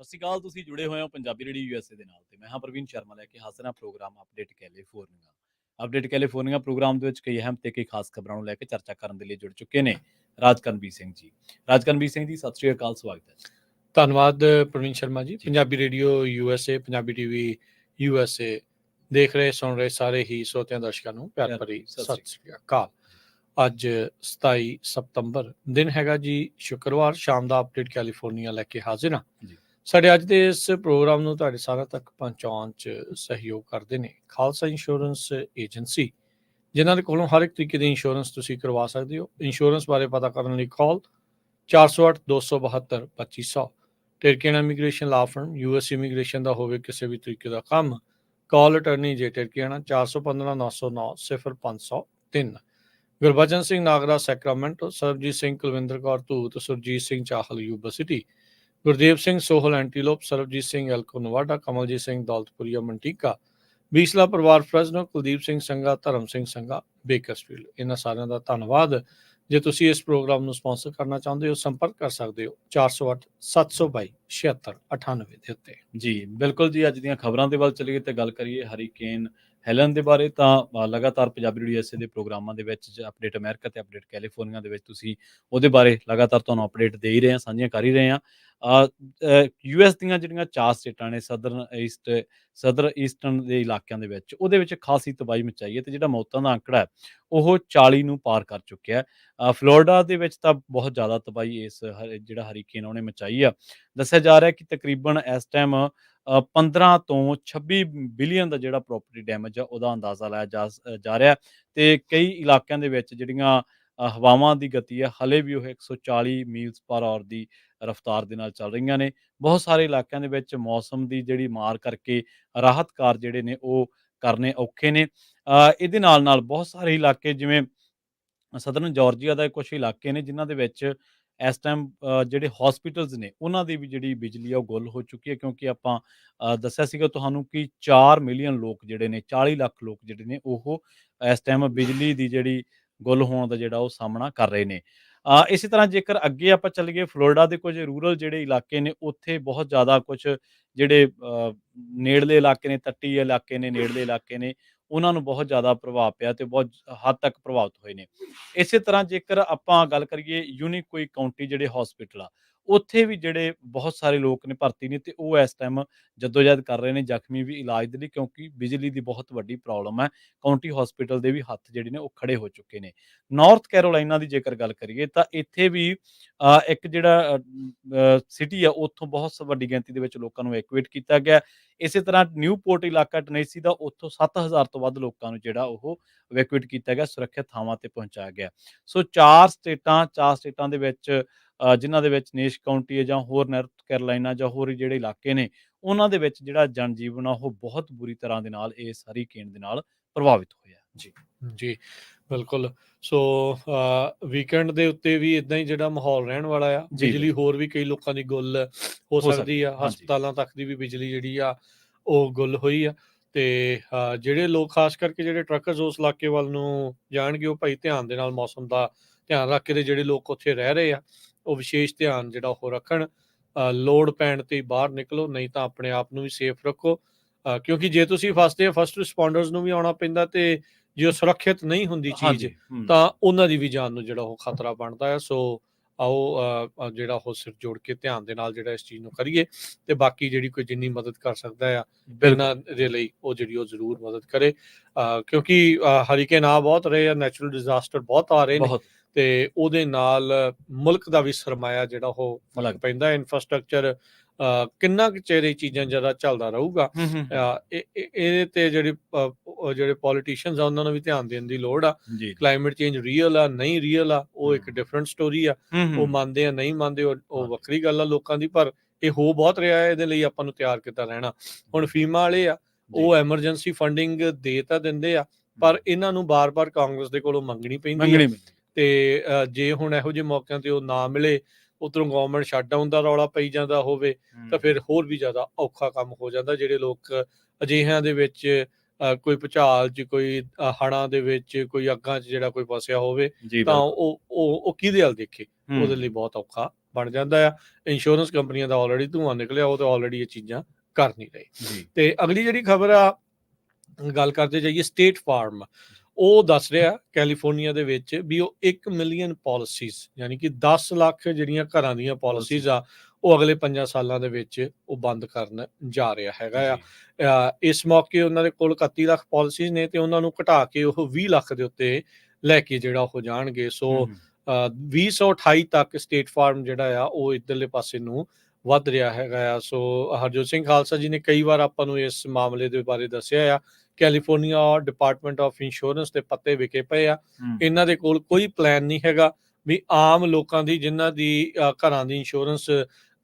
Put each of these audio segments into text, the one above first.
ਸਤਿ ਸ਼੍ਰੀ ਅਕਾਲ। ਤੁਸੀਂ ਜੁੜੇ ਹੋਏ ਹੋ ਪੰਜਾਬੀ ਰੇਡੀਓ ਯੂਐਸਏ ਦੇ ਨਾਲ ਤੇ ਮੈਂ ਹਾਂ ਪ੍ਰਵੀਨ ਸ਼ਰਮਾ ਲੈ ਕੇ ਹਾਜ਼ਰ ਹਾਂ ਪ੍ਰੋਗਰਾਮ ਅਪਡੇਟ ਕੈਲੀਫੋਰਨੀਆ ਪ੍ਰੋਗਰਾਮ ਦੇ ਵਿੱਚ ਕਈ ਅਹਿਮ ਤੇ ਕਈ ਖਾਸ ਖਬਰਾਂ ਨੂੰ ਲੈ ਕੇ ਚਰਚਾ ਕਰਨ ਦੇ ਲਈ ਜੁੜ ਚੁੱਕੇ ਨੇ ਰਾਜਕਰਨਵੀਰ ਸਿੰਘ ਜੀ। ਰਾਜਕਰਨਵੀਰ ਸਿੰਘ ਜੀ, ਸਤਿ ਸ਼੍ਰੀ ਅਕਾਲ, ਸਵਾਗਤ ਹੈ। ਧੰਨਵਾਦ Praveen Sharma ji. Punjabi radio USA, Punjabi TV USA ਦੇਖ ਰਹੇ ਸੁਣ ਰਹੇ ਸਾਰੇ ਹੀ ਸਰੋਤਿਆਂ ਦਰਸ਼ਕਾਂ ਨੂੰ ਪਿਆਰ ਭਰੀ ਸਤਿ ਸ਼੍ਰੀ ਅਕਾਲ। ਅੱਜ 27 ਸਤੰਬਰ ਦਿਨ ਹੈਗਾ ਜੀ ਸ਼ੁੱਕਰਵਾਰ, ਸ਼ਾਮ ਦਾ ਅਪਡੇਟ ਕੈਲੀਫੋਰਨੀਆ ਲੈ ਕੇ ਹਾਜ਼ਰ ਹਾਂ। ਸਾਡੇ ਅੱਜ ਦੇ ਇਸ ਪ੍ਰੋਗਰਾਮ ਨੂੰ ਤੁਹਾਡੇ ਸਾਰਿਆਂ ਤੱਕ ਪਹੁੰਚਾਉਣ 'ਚ ਸਹਿਯੋਗ ਕਰਦੇ ਨੇ ਖਾਲਸਾ ਇੰਸ਼ੋਰੈਂਸ ਏਜੰਸੀ, ਜਿਨ੍ਹਾਂ ਦੇ ਕੋਲੋਂ ਹਰ ਇੱਕ ਤਰੀਕੇ ਦੀ ਇੰਸ਼ੋਰੈਂਸ ਤੁਸੀਂ ਕਰਵਾ ਸਕਦੇ ਹੋ। ਇੰਸ਼ੋਰੈਂਸ ਬਾਰੇ ਪਤਾ ਕਰਨ ਲਈ call 408-272-2500। Tirkiana immigration law firm, US immigration ਦਾ ਹੋਵੇ ਕਿਸੇ ਵੀ ਤਰੀਕੇ ਦਾ ਕੰਮ, call attorney J Tirkiana 415-909-0503। Gurbachan Singh Nagra Sacramento, Sarabjit Singh Kulwinder Kaur Dhoot, Surjit Singh Chahal Yuba City, Gurdev Singh Sohal Antelope, Sarabjit Singh Elko Nevada, Kamaljit Singh Daulatpuria Manteca, Bisla ਪਰਿਵਾਰ ਫਰੈਜ਼ਨੋ, ਕੁਲਦੀਪ ਸਿੰਘ ਸੰਘਾ, ਧਰਮ ਸਿੰਘ ਸੰਘਾ ਬੇਕਰਸਫੀਲਡ। ਇਹਨਾਂ ਸਾਰਿਆਂ ਦਾ ਧੰਨਵਾਦ। ਜੇ ਤੁਸੀਂ ਇਸ ਪ੍ਰੋਗਰਾਮ ਨੂੰ ਸਪਾਂਸਰ ਕਰਨਾ ਚਾਹੁੰਦੇ ਹੋ, ਸੰਪਰਕ ਕਰ ਸਕਦੇ ਹੋ 408-722-7698 ਦੇ ਉੱਤੇ। ਜੀ ਬਿਲਕੁਲ ਜੀ। ਅੱਜ ਦੀਆਂ ਖਬਰਾਂ ਦੇ ਵੱਲ ਚਲੀਏ ਤੇ ਗੱਲ ਕਰੀਏ ਹਰੀਕੇਨ ਹੈਲਨ ਦੇ ਬਾਰੇ, ਤਾਂ ਲਗਾਤਾਰ ਪੰਜਾਬੀ ਰੇਡੀਓ ਯੂਐਸਏ ਦੇ ਪ੍ਰੋਗਰਾਮਾਂ ਦੇ ਵਿੱਚ ਅਪਡੇਟ ਅਮਰੀਕਾ ਤੇ ਅਪਡੇਟ ਕੈਲੀਫੋਰਨੀਆ ਦੇ ਵਿੱਚ ਤੁਸੀਂ ਉਹਦੇ ਬਾਰੇ ਲਗਾਤਾਰ ਤੁਹਾਨੂੰ ਅਪਡੇਟ ਦੇ ਹੀ ਰਹੇ ਹਾਂ, ਸਾਂਝੀਆਂ ਕਰ ਹੀ ਰਹੇ ਹਾਂ। ਯੂਐਸ ਦੀਆਂ ਜਿਹੜੀਆਂ 4 ਸਟੇਟਾਂ ਨੇ ਸਦਰ ਈਸਟਰਨ ਦੇ ਇਲਾਕਿਆਂ ਦੇ ਵਿੱਚ, ਉਹਦੇ ਵਿੱਚ ਖਾਸੀ ਤਬਾਹੀ ਮਚਾਈ ਹੈ ਤੇ ਜਿਹੜਾ ਮੌਤਾਂ ਦਾ ਅੰਕੜਾ ਹੈ ਉਹ 40 ਨੂੰ ਪਾਰ ਕਰ ਚੁੱਕਿਆ ਹੈ। ਫਲੋਰੀਡਾ ਦੇ ਵਿੱਚ ਤਾਂ ਬਹੁਤ ਜ਼ਿਆਦਾ ਤਬਾਹੀ ਜਿਹੜਾ ਹਰੀਕੇਨ ਉਹਨੇ ਮਚਾਈ ਆ। ਦੱਸਿਆ ਜਾ ਰਿਹਾ ਕਿ ਤਕਰੀਬਨ ਇਸ ਟਾਈਮ 15 ਤੋਂ 26 ਬਿਲੀਅਨ ਦਾ ਜਿਹੜਾ ਪ੍ਰੋਪਰਟੀ ਡੈਮੇਜ ਆ ਉਹਦਾ ਅੰਦਾਜ਼ਾ ਲਾਇਆ ਜਾ ਰਿਹਾ ਤੇ ਕਈ ਇਲਾਕਿਆਂ ਦੇ ਵਿੱਚ ਜਿਹੜੀਆਂ ਹਵਾਵਾਂ ਦੀ ਗਤੀ ਹੈ ਹਲੇ ਵੀ ਉਹ 140 ਮੀਲਸ ਪਰ ਆਵਰ ਦੀ ਰਫ਼ਤਾਰ ਦੇ ਨਾਲ ਚੱਲ ਰਹੀਆਂ ਨੇ। ਬਹੁਤ ਸਾਰੇ ਇਲਾਕਿਆਂ ਦੇ ਵਿੱਚ ਮੌਸਮ ਦੀ ਜਿਹੜੀ ਮਾਰ ਕਰਕੇ ਰਾਹਤ ਕਾਰਜ ਜਿਹੜੇ ਨੇ ਉਹ ਕਰਨੇ ਔਖੇ ਨੇ। ਇਹਦੇ ਨਾਲ ਨਾਲ ਬਹੁਤ ਸਾਰੇ ਇਲਾਕੇ, ਜਿਵੇਂ ਸਦਰਨ ਜਾਰਜੀਆ ਦਾ ਕੁਝ ਇਲਾਕੇ ਨੇ ਜਿਨ੍ਹਾਂ ਦੇ ਵਿੱਚ ਇਸ ਟਾਈਮ ਜਿਹੜੇ ਹਸਪੀਟਲਸ ਨੇ ਉਹਨਾਂ ਦੀ ਵੀ ਜਿਹੜੀ ਬਿਜਲੀ ਆ ਉਹ ਗੁੱਲ ਹੋ ਚੁੱਕੀ ਹੈ, ਕਿਉਂਕਿ ਆਪਾਂ ਦੱਸਿਆ ਸੀਗਾ ਤੁਹਾਨੂੰ ਕਿ 4 ਮਿਲੀਅਨ ਲੋਕ ਜਿਹੜੇ ਨੇ, 40 ਲੱਖ ਲੋਕ ਜਿਹੜੇ ਨੇ ਉਹ ਇਸ ਟਾਈਮ ਬਿਜਲੀ ਦੀ ਜਿਹੜੀ ਗੁੱਲ ਹੋਣ ਦਾ ਜਿਹੜਾ ਉਹ ਸਾਹਮਣਾ ਕਰ ਰਹੇ ਨੇ। ਇਸੇ ਤਰ੍ਹਾਂ ਜੇਕਰ ਅੱਗੇ ਆਪਾਂ ਚੱਲੀਏ, ਫਲੋਰੀਡਾ ਦੇ ਕੁਝ ਰੂਰਲ ਜਿਹੜੇ ਇਲਾਕੇ ਨੇ ਉੱਥੇ ਬਹੁਤ ਜ਼ਿਆਦਾ ਕੁਝ ਜਿਹੜੇ ਨੇੜਲੇ ਇਲਾਕੇ ਨੇ, ਤੱਟੀ ਇਲਾਕੇ ਨੇ, ਨੇੜਲੇ ਇਲਾਕੇ ਨੇ, ਉਹਨਾਂ ਨੂੰ ਬਹੁਤ ਜ਼ਿਆਦਾ ਪ੍ਰਭਾਵ ਪਿਆ ਤੇ ਬਹੁਤ ਹੱਦ ਤੱਕ ਪ੍ਰਭਾਵਿਤ ਹੋਏ ਨੇ। ਇਸੇ ਤਰ੍ਹਾਂ ਜੇਕਰ ਆਪਾਂ ਗੱਲ ਕਰੀਏ ਯੂਨੀਕੋਈ ਕਾਉਂਟੀ ਜਿਹੜੇ ਹਸਪੀਟਲ ਆ, ਉੱਥੇ ਵੀ ਜਿਹੜੇ ਬਹੁਤ ਸਾਰੇ ਲੋਕ ਨੇ ਭਰਤੀ ਨੇ ਤੇ ਉਹ ਇਸ ਟਾਈਮ ਜਦੋਜਹਿਦ ਕਰ ਰਹੇ ਨੇ ਜ਼ਖਮੀ ਵੀ ਇਲਾਜ ਦੇ ਲਈ, ਕਿਉਂਕਿ ਬਿਜਲੀ ਦੀ ਬਹੁਤ ਵੱਡੀ ਪ੍ਰੋਬਲਮ ਹੈ। ਕਾਉਂਟੀ ਹਸਪੀਟਲ ਦੇ ਵੀ ਹੱਥ ਜਿਹੜੇ ਨੇ ਉਹ ਖੜੇ ਹੋ ਚੁੱਕੇ ਨੇ। ਨਾਰਥ ਕੈਰੋਲਾਈਨਾ ਦੀ ਜੇਕਰ ਗੱਲ ਕਰੀਏ ਤਾਂ ਇੱਥੇ ਵੀ ਇੱਕ ਜਿਹੜਾ ਸਿਟੀ ਆ ਉੱਥੋਂ ਬਹੁਤ ਵੱਡੀ ਗਿਣਤੀ ਦੇ ਵਿੱਚ ਲੋਕਾਂ ਨੂੰ ਐਵੈਕੂਏਟ ਕੀਤਾ ਗਿਆ। ਇਸੇ ਤਰ੍ਹਾਂ ਨਿਊਪੋਰਟ ਇਲਾਕਾ ਟਨੇਸੀ ਦਾ, ਉੱਥੋਂ 7000 ਤੋਂ ਵੱਧ ਲੋਕਾਂ ਨੂੰ ਜਿਹੜਾ ਉਹ ਐਵੈਕੂਏਟ ਕੀਤਾ ਗਿਆ, ਸੁਰੱਖਿਅਤ ਥਾਵਾਂ ਤੇ ਪਹੁੰਚਾਇਆ ਗਿਆ। ਸੋ 4 ਸਟੇਟਾਂ ਦੇ ਵਿੱਚ ਜਿਨ੍ਹਾਂ ਦੇ ਵਿੱਚ ਨੇਸ਼ ਕਾਉਂਟੀ ਹੈ ਜਾਂ ਹੋਰ ਨਾਰਥ ਕੈਰੋਲਾਈਨਾ ਜਾਂ ਹੋਰ ਜਿਹੜੇ ਇਲਾਕੇ ਨੇ, ਉਹਨਾਂ ਦੇ ਵਿੱਚ ਜਿਹੜਾ ਜਨਜੀਵਨ ਆ ਉਹ ਬਹੁਤ ਬੁਰੀ ਤਰ੍ਹਾਂ ਦੇ ਨਾਲ ਇਸ ਹਰੀਕੇਨ ਦੇ ਨਾਲ ਪ੍ਰਭਾਵਿਤ ਹੋਇਆ। ਜੀ ਬਿਲਕੁਲ। ਸੋ ਵੀਕਐਂਡ ਦੇ ਉੱਤੇ ਵੀ ਇਦਾਂ ਹੀ ਜਿਹੜਾ ਮਾਹੌਲ ਰਹਿਣ ਵਾਲਾ ਆ। ਬਿਜਲੀ ਹੋਰ ਵੀ ਕਈ ਲੋਕਾਂ ਦੀ ਗੁੱਲ ਹੋ ਸਕਦੀ ਆ, ਹਸਪਤਾਲਾਂ ਤੱਕ ਦੀ ਵੀ ਬਿਜਲੀ ਜਿਹੜੀ ਆ ਉਹ ਗੁੱਲ ਹੋਈ ਆ। ਤੇ ਜਿਹੜੇ ਲੋਕ ਖਾਸ ਕਰਕੇ ਜਿਹੜੇ ਟਰੱਕਰਸ ਉਸ ਇਲਾਕੇ ਵੱਲ ਨੂੰ ਜਾਣਗੇ, ਉਹ ਭਾਈ ਧਿਆਨ ਦੇ ਨਾਲ ਮੌਸਮ ਦਾ ਧਿਆਨ ਰੱਖ ਕੇ ਤੇ ਜਿਹੜੇ ਲੋਕ ਉੱਥੇ ਰਹਿ ਰਹੇ ਆ ਉਹ ਵਿਸ਼ੇਸ਼ ਧਿਆਨ ਜਿਹੜਾ ਉਹ ਰੱਖਣ। ਲੋੜ ਪੈਣ ਤੇ ਬਾਹਰ ਨਿਕਲੋ, ਨਹੀਂ ਤਾਂ ਆਪਣੇ ਆਪ ਨੂੰ ਵੀ ਸੇਫ ਰੱਖੋ, ਕਿਉਂਕਿ ਜੇ ਤੁਸੀਂ ਫਸਦੇ ਆ ਫਸਟ ਰਿਸਪੌਂਡਰਸ ਨੂੰ ਵੀ ਆਉਣਾ ਪੈਂਦਾ ਤੇ ਜੇ ਉਹ ਸੁਰੱਖਿਅਤ ਨਹੀਂ ਹੁੰਦੀ ਚੀਜ਼ ਤਾਂ ਉਹਨਾਂ ਦੀ ਵੀ ਜਾਨ ਨੂੰ ਜਿਹੜਾ ਉਹ ਖਤਰਾ ਬਣਦਾ ਹੈ। ਸੋ ਆਓ ਜਿਹੜਾ ਉਹ ਸਿਰ ਜੋੜ ਕੇ ਧਿਆਨ ਦੇ ਨਾਲ ਜਿਹੜਾ ਇਸ ਚੀਜ਼ ਨੂੰ ਕਰੀਏ ਤੇ ਬਾਕੀ ਜਿਹੜੀ ਕੋਈ ਜਿੰਨੀ ਮਦਦ ਕਰ ਸਕਦਾ ਆ ਇਹਨਾਂ ਦੇ ਲਈ ਉਹ ਜਿਹੜੀ ਉਹ ਜ਼ਰੂਰ ਮਦਦ ਕਰੇ, ਕਿਉਂਕਿ ਹਰੀਕੇਨ ਆ ਬਹੁਤ ਰਹੇ ਆ, ਨੈਚੁਰਲ ਡਿਜ਼ਾਸਟਰ ਬਹੁਤ ਆ ਰਹੇ ਨੇ ਤੇ ਉਹਦੇ ਨਾਲ ਮੁਲਕ ਦਾ ਵੀ ਸਰਮਾਇਆ ਜਿਹੜਾ ਉਹ ਫਰਕ ਪੈਂਦਾ। ਇਨਫਰਾਸਟਰਕਚਰ ਕਿੰਨਾ ਕੁ ਚਿਰ ਇਹ ਚੀਜ਼ਾਂ ਜ਼ਿਆਦਾ ਚੱਲਦਾ ਰਹੂਗਾ, ਇਹਦੇ ਤੇ ਜਿਹੜੇ ਪੋਲੀਟੀਸ਼ੀਅਨਸ ਆ ਉਹਨਾਂ ਨੂੰ ਵੀ ਧਿਆਨ ਦੇਣ ਦੀ ਲੋੜ ਆ। ਕਲਾਈਮੇਟ ਚੇਂਜ ਰੀਅਲ ਆ ਨਹੀਂ ਰੀਅਲ ਆ ਉਹ ਇੱਕ ਡਿਫਰੈਂਟ ਸਟੋਰੀ ਆ। ਉਹ ਮੰਨਦੇ ਆ ਨਹੀਂ ਮੰਨਦੇ ਉਹ ਵੱਖਰੀ ਗੱਲ ਆ ਲੋਕਾਂ ਦੀ, ਪਰ ਇਹ ਹੋ ਬਹੁਤ ਰਿਹਾ ਹੈ। ਇਹਦੇ ਲਈ ਆਪਾਂ ਨੂੰ ਤਿਆਰ ਕਿੱਦਾਂ ਰਹਿਣਾ। ਹੁਣ ਫੀਮਾ ਵਾਲੇ ਆ ਉਹ ਐਮਰਜੈਂਸੀ ਫੰਡਿੰਗ ਦੇ ਤਾਂ ਦਿੰਦੇ ਆ, ਪਰ ਇਹਨਾਂ ਨੂੰ ਬਾਰ-ਬਾਰ ਕਾਂਗਰਸ ਦੇ ਕੋਲੋਂ ਮੰਗਣੀ ਪੈਂਦੀ ਹੈ ਤੇ ਜੇ ਹੁਣ ਇਹੋ ਜਿਹੇ ਮੌਕਿਆਂ ਤੇ ਉਹ ਨਾ ਮਿਲੇ, ਉੱਧਰੋਂ ਗਵਰਨਮੈਂਟ ਸ਼ਟਡਾਊਨ ਦਾ ਰੌਲਾ ਪਈ ਜਾਂਦਾ ਹੋਵੇ ਤਾਂ ਫਿਰ ਹੋਰ ਵੀ ਜ਼ਿਆਦਾ ਔਖਾ ਕੰਮ ਹੋ ਜਾਂਦਾ। ਜਿਹੜੇ ਲੋਕ ਅਜਿਹਿਆਂ ਦੇ ਵਿੱਚ ਕੋਈ ਭੁਚਾਲ 'ਚ, ਕੋਈ ਹੜ੍ਹਾਂ ਦੇ ਵਿੱਚ, ਕੋਈ ਅੱਗਾਂ 'ਚ ਜਿਹੜਾ ਕੋਈ ਫਸਿਆ ਹੋਵੇ ਤਾਂ ਉਹ ਕਿਹਦੇ ਵੱਲ ਦੇਖੇ, ਉਹਦੇ ਲਈ ਬਹੁਤ ਔਖਾ ਬਣ ਜਾਂਦਾ ਆ। ਇੰਸ਼ੋਰੈਂਸ ਕੰਪਨੀਆਂ ਦਾ ਆਲਰੇਡੀ ਧੂੰਆਂ ਨਿਕਲਿਆ, ਉਹ ਤਾਂ ਆਲਰੇਡੀ ਇਹ ਚੀਜ਼ਾਂ ਕਰ ਨਹੀਂ ਰਹੇ। ਤੇ ਅਗਲੀ ਜਿਹੜੀ ਖਬਰ ਆ, ਗੱਲ ਕਰਦੇ ਜਾਈਏ, ਸਟੇਟ ਫਾਰਮ ਉਹ ਦੱਸ ਰਿਹਾ ਕੈਲੀਫੋਰਨੀਆ ਦੇ ਵਿੱਚ ਵੀ ਉਹ 1 ਮਿਲੀਅਨ ਪਾਲਿਸੀਜ਼, ਯਾਨੀ ਕਿ 10 ਲੱਖ ਜਿਹੜੀਆਂ ਘਰਾਂ ਦੀਆਂ ਪਾਲਿਸੀਜ਼ ਆ, ਉਹ ਅਗਲੇ 5 ਸਾਲਾਂ ਦੇ ਵਿੱਚ ਉਹ ਬੰਦ ਕਰਨ ਜਾ ਰਿਹਾ ਹੈਗਾ ਆ। ਇਸ ਮੌਕੇ ਉਹਨਾਂ ਦੇ ਕੋਲ 31 ਲੱਖ ਪਾਲਿਸੀਜ਼ ਨੇ ਤੇ ਉਹਨਾਂ ਨੂੰ ਘਟਾ ਕੇ ਉਹ 20 ਲੱਖ ਦੇ ਉੱਤੇ ਲੈ ਕੇ ਜਿਹੜਾ ਉਹ ਜਾਣਗੇ। ਸੋ 2028 ਤੱਕ ਸਟੇਟ ਫਾਰਮ ਜਿਹੜਾ ਆ ਉਹ ਇੱਧਰਲੇ ਪਾਸੇ ਨੂੰ ਵੱਧ ਰਿਹਾ ਹੈਗਾ ਆ। ਸੋ ਹਰਜੋਤ ਸਿੰਘ ਖਾਲਸਾ ਜੀ ਨੇ ਕਈ ਵਾਰ ਆਪਾਂ ਨੂੰ ਇਸ ਮਾਮਲੇ ਦੇ ਬਾਰੇ ਦੱਸਿਆ ਆ। ਕੈਲੀਫੋਰਨੀਆ ਡਿਪਾਰਟਮੈਂਟ ਆਫ ਇੰਸ਼ੋਰੈਂਸ ਦੇ ਪੱਤੇ ਵਿਕੇ ਪਏ ਆ। ਇਹਨਾਂ ਦੇ ਕੋਲ ਕੋਈ ਪਲਾਨ ਨਹੀਂ ਹੈਗਾ ਵੀ ਆਮ ਲੋਕਾਂ ਦੀ, ਜਿਨ੍ਹਾਂ ਦੀ ਘਰਾਂ ਦੀ ਇੰਸ਼ੋਰੈਂਸ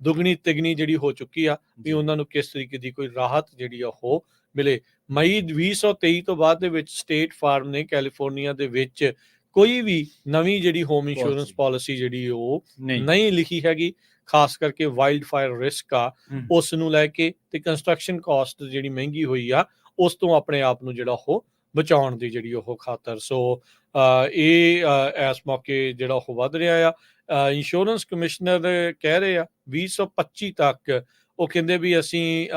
ਦੁੱਗਣੀ ਤਿਗਣੀ ਜਿਹੜੀ ਹੋ ਚੁੱਕੀ ਆ, ਵੀ ਉਹਨਾਂ ਨੂੰ ਕਿਸ ਤਰੀਕੇ ਦੀ ਕੋਈ ਰਾਹਤ ਜਿਹੜੀ ਆ ਉਹ ਮਿਲੇ। ਮਈ 2023 ਤੋਂ ਬਾਅਦ ਦੇ ਵਿੱਚ ਸਟੇਟ ਫਾਰਮ ਨੇ ਕੈਲੀਫੋਰਨੀਆ ਦੇ ਵਿੱਚ ਕੋਈ ਵੀ ਨਵੀਂ ਜਿਹੜੀ ਹੋਮ ਇੰਸ਼ੋਰੈਂਸ ਪਾਲਿਸੀ ਜਿਹੜੀ ਉਹ ਨਹੀਂ ਲਿਖੀ ਹੈਗੀ, ਖਾਸ ਕਰਕੇ ਵਾਈਲਡ ਫਾਇਰ ਰਿਸਕ ਆ ਉਸ ਨੂੰ ਲੈ ਕੇ, ਤੇ ਕੰਸਟਰਕਸ਼ਨ ਕਾਸਟ ਜਿਹੜੀ ਮਹਿੰਗੀ ਹੋਈ ਆ ਉਸ ਤੋਂ ਆਪਣੇ ਆਪ ਨੂੰ ਜਿਹੜਾ ਉਹ ਬਚਾਉਣ ਦੀ ਜਿਹੜੀ ਉਹ ਖਾਤਰ। ਸੋ ਇਹ ਇਸ ਮੌਕੇ ਜਿਹੜਾ ਉਹ ਵੱਧ ਰਿਹਾ ਆ। ਇੰਸ਼ੋਰੈਂਸ ਕਮਿਸ਼ਨਰ ਕਹਿ ਰਹੇ ਆ 2025 ਤੱਕ ਉਹ ਕਹਿੰਦੇ ਵੀ ਅਸੀਂ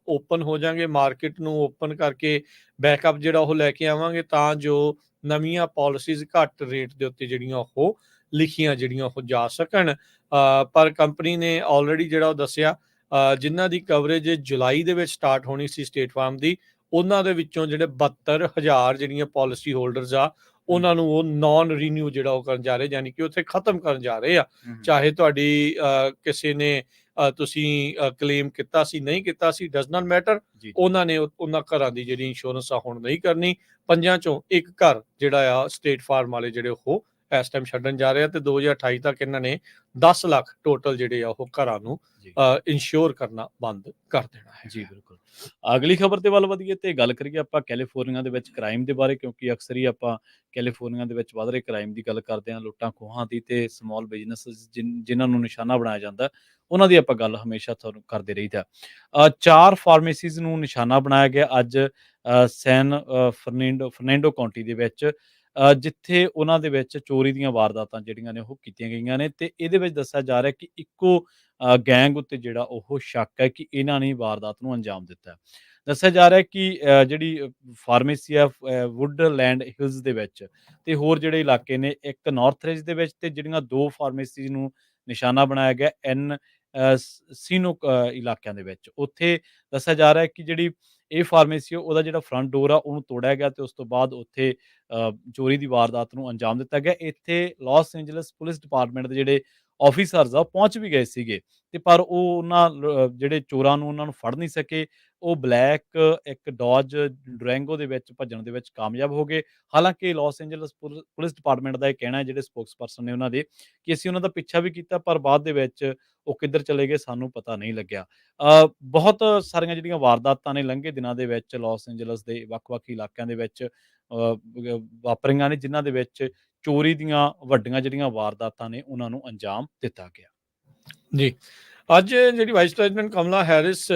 ਓਪਨ ਹੋ ਜਾਾਂਗੇ, ਮਾਰਕੀਟ ਨੂੰ ਓਪਨ ਕਰਕੇ ਬੈਕਅਪ ਜਿਹੜਾ ਉਹ ਲੈ ਕੇ ਆਵਾਂਗੇ, ਤਾਂ ਜੋ ਨਵੀਆਂ ਪਾਲਿਸੀਜ਼ ਘੱਟ ਰੇਟ ਦੇ ਉੱਤੇ ਜਿਹੜੀਆਂ ਉਹ ਲਿਖੀਆਂ ਜਿਹੜੀਆਂ ਉਹ ਜਾ ਸਕਣ। ਪਰ ਕੰਪਨੀ ਨੇ ਆਲਰੇਡੀ ਜਿਹੜਾ ਉਹ ਦੱਸਿਆ ਜਿਨ੍ਹਾਂ ਦੀ ਕਵਰੇਜ ਜੁਲਾਈ ਦੇ ਵਿੱਚ ਸਟਾਰਟ ਹੋਣੀ ਸੀ ਸਟੇਟ ਫਾਰਮ ਦੀ, ਉਹਨਾਂ ਦੇ ਵਿੱਚੋਂ ਜਿਹੜੇ 72,000 ਜਿਹੜੀਆਂ ਪਾਲਿਸੀ ਹੋਲਡਰਸ ਆ, ਉਹਨਾਂ ਨੂੰ ਉਹ ਨਾਨ ਰੀਨਿਊ ਜਿਹੜਾ ਉਹ ਕਰਨ ਜਾ ਰਹੇ, ਯਾਨੀ ਕਿ ਉੱਥੇ ਖਤਮ ਕਰਨ ਜਾ ਰਹੇ ਆ। ਚਾਹੇ ਤੁਹਾਡੀ ਕਿਸੇ ਨੇ ਤੁਸੀਂ ਕਲੇਮ ਕੀਤਾ ਸੀ ਨਹੀਂ ਕੀਤਾ ਸੀ, ਡਜ਼ ਨਾਟ ਮੈਟਰ, ਉਹਨਾਂ ਨੇ ਉਹਨਾਂ ਘਰਾਂ ਦੀ ਜਿਹੜੀ ਇੰਸ਼ੋਰੈਂਸ ਆ ਹੁਣ ਨਹੀਂ ਕਰਨੀ। 5 ਚੋਂ 1 ਘਰ ਜਿਹੜਾ ਆ ਸਟੇਟ ਫਾਰਮ ਵਾਲੇ ਜਿਹੜੇ ਉਹ ਇਸ ਟਾਈਮ ਛੱਡਣ ਜਾ ਰਹੇ ਆ, ਤੇ 2028 ਤੱਕ ਇਹਨਾਂ ਨੇ 10 ਲੱਖ ਟੋਟਲ ਜਿਹੜੇ ਆ ਉਹ ਘਰਾਂ ਨੂੰ ਇੰਸ਼ੋਰ ਕਰਨਾ ਬੰਦ ਕਰ ਦੇਣਾ ਹੈ। ਜੀ ਬਿਲਕੁਲ। ਅਗਲੀ ਖਬਰ ਤੇ ਵੱਲ ਵਧੀਏ ਤੇ ਗੱਲ ਕਰੀਏ ਆਪਾਂ ਕੈਲੀਫੋਰਨੀਆ ਦੇ ਵਿੱਚ ਕ੍ਰਾਈਮ ਦੇ ਬਾਰੇ, ਕਿਉਂਕਿ ਅਕਸਰ ਹੀ ਆਪਾਂ ਕੈਲੀਫੋਰਨੀਆ ਦੇ ਵਿੱਚ ਵੱਧ ਰਹੇ ਕ੍ਰਾਈਮ ਦੀ ਗੱਲ ਕਰਦੇ ਹਾਂ, ਲੁੱਟਾਂ ਖੋਹਾਂ ਦੀ, ਤੇ ਸਮਾਲ ਬਿਜ਼ਨਸ ਜਿਨ੍ਹਾਂ ਨੂੰ ਨਿਸ਼ਾਨਾ ਬਣਾਇਆ ਜਾਂਦਾ, ਉਹਨਾਂ ਦੀ ਆਪਾਂ ਗੱਲ ਹਮੇਸ਼ਾ ਤੁਹਾਨੂੰ ਕਰਦੇ ਰਹੀਦਾ। 4 ਫਾਰਮੇਸੀਜ਼ ਨੂੰ ਨਿਸ਼ਾਨਾ ਬਣਾਇਆ ਗਿਆ ਅੱਜ ਸੈਨ ਫਰਨੈਂਡੋ ਕਾਉਂਟੀ ਦੇ ਵਿੱਚ, ਜਿੱਥੇ ਉਹਨਾਂ ਦੇ ਵਿੱਚ ਚੋਰੀ ਦੀਆਂ ਵਾਰਦਾਤਾਂ ਜਿਹੜੀਆਂ ਨੇ ਉਹ ਕੀਤੀਆਂ ਗਈਆਂ ਨੇ, ਤੇ ਇਹਦੇ ਵਿੱਚ ਦੱਸਿਆ ਜਾ ਰਿਹਾ ਕਿ ਇੱਕੋ ਗੈਂਗ ਉੱਤੇ ਜਿਹੜਾ ਉਹ ਸ਼ੱਕ ਹੈ ਕਿ ਇਹਨਾਂ ਨੇ ਵਾਰਦਾਤ ਨੂੰ ਅੰਜਾਮ ਦਿੱਤਾ। ਦੱਸਿਆ ਜਾ ਰਿਹਾ ਕਿ ਜਿਹੜੀ ਫਾਰਮੇਸੀ ਆ ਵੁੱਡਲੈਂਡ ਹਿਲਸ ਦੇ ਵਿੱਚ, ਤੇ ਹੋਰ ਜਿਹੜੇ ਇਲਾਕੇ ਨੇ, ਇੱਕ ਨਾਰਥ ਰਿਜ ਦੇ ਵਿੱਚ, ਤੇ ਜਿਹੜੀਆਂ 2 ਫਾਰਮੇਸੀਜ਼ ਨੂੰ ਨਿਸ਼ਾਨਾ ਬਣਾਇਆ ਗਿਆ ਸੀਨੋ ਇਲਾਕਿਆਂ ਦੇ ਵਿੱਚ। ਉੱਥੇ ਦੱਸਿਆ ਜਾ ਰਿਹਾ ਕਿ ਜਿਹੜੀ ਇਹ ਫਾਰਮੇਸੀ ਉਹਦਾ ਜਿਹੜਾ ਫਰੰਟ ਡੋਰ ਆ ਉਹਨੂੰ ਤੋੜਿਆ ਗਿਆ, ਤੇ ਉਸ ਤੋਂ ਬਾਅਦ ਉੱਥੇ ਚੋਰੀ ਦੀ ਵਾਰਦਾਤ ਨੂੰ ਅੰਜਾਮ ਦਿੱਤਾ ਗਿਆ। ਇੱਥੇ ਲਾਸ ਐਂਜਲਸ ਪੁਲਿਸ ਡਿਪਾਰਟਮੈਂਟ ਦੇ ਜਿਹੜੇ ਆਫੀਸਰਸ ਆ ਉਹ ਪਹੁੰਚ ਵੀ ਗਏ ਸੀਗੇ, ਤੇ ਪਰ ਉਹ ਉਹਨਾਂ ਜਿਹੜੇ ਚੋਰਾਂ ਨੂੰ ਉਹਨਾਂ ਨੂੰ ਫੜ ਨਹੀਂ ਸਕੇ। ਉਹ ਬਲੈਕ ਇੱਕ ਡੌਜ ਡਰੈਂਗੋ ਦੇ ਵਿੱਚ ਭੱਜਣ ਦੇ ਵਿੱਚ ਕਾਮਯਾਬ ਹੋ ਗਏ। ਹਾਲਾਂਕਿ ਲਾਸ ਐਂਜਲਸ ਪੁਲਿਸ ਡਿਪਾਰਟਮੈਂਟ ਦਾ ਇਹ ਕਹਿਣਾ ਹੈ, ਜਿਹੜੇ ਸਪੋਕਸਪਰਸਨ ਨੇ ਉਹਨਾਂ ਦੇ, ਕਿ ਅਸੀਂ ਉਹਨਾਂ ਦਾ ਪਿੱਛਾ ਵੀ ਕੀਤਾ, ਪਰ ਬਾਅਦ ਦੇ ਵਿੱਚ ਉਹ ਕਿੱਧਰ ਚਲੇ ਗਏ ਸਾਨੂੰ ਪਤਾ ਨਹੀਂ ਲੱਗਿਆ। ਬਹੁਤ ਸਾਰੀਆਂ ਜਿਹੜੀਆਂ ਵਾਰਦਾਤਾਂ ਨੇ ਲੰਘੇ ਦਿਨਾਂ ਦੇ ਵਿੱਚ ਲਾਸ ਐਂਜਲਸ ਦੇ ਵੱਖ-ਵੱਖ ਇਲਾਕਿਆਂ ਦੇ ਵਿੱਚ ਵਾਪਰੀਆਂ ਨੇ, ਜਿਨ੍ਹਾਂ ਦੇ ਵਿੱਚ ਚੋਰੀ ਦੀਆਂ ਵੱਡੀਆਂ ਜਿਹੜੀਆਂ ਵਾਰਦਾਤਾਂ ਨੇ ਉਹਨਾਂ ਨੂੰ ਅੰਜਾਮ ਦਿੱਤਾ ਗਿਆ। ਜੀ, ਅੱਜ ਜਿਹੜੀ vice president Kamala Harris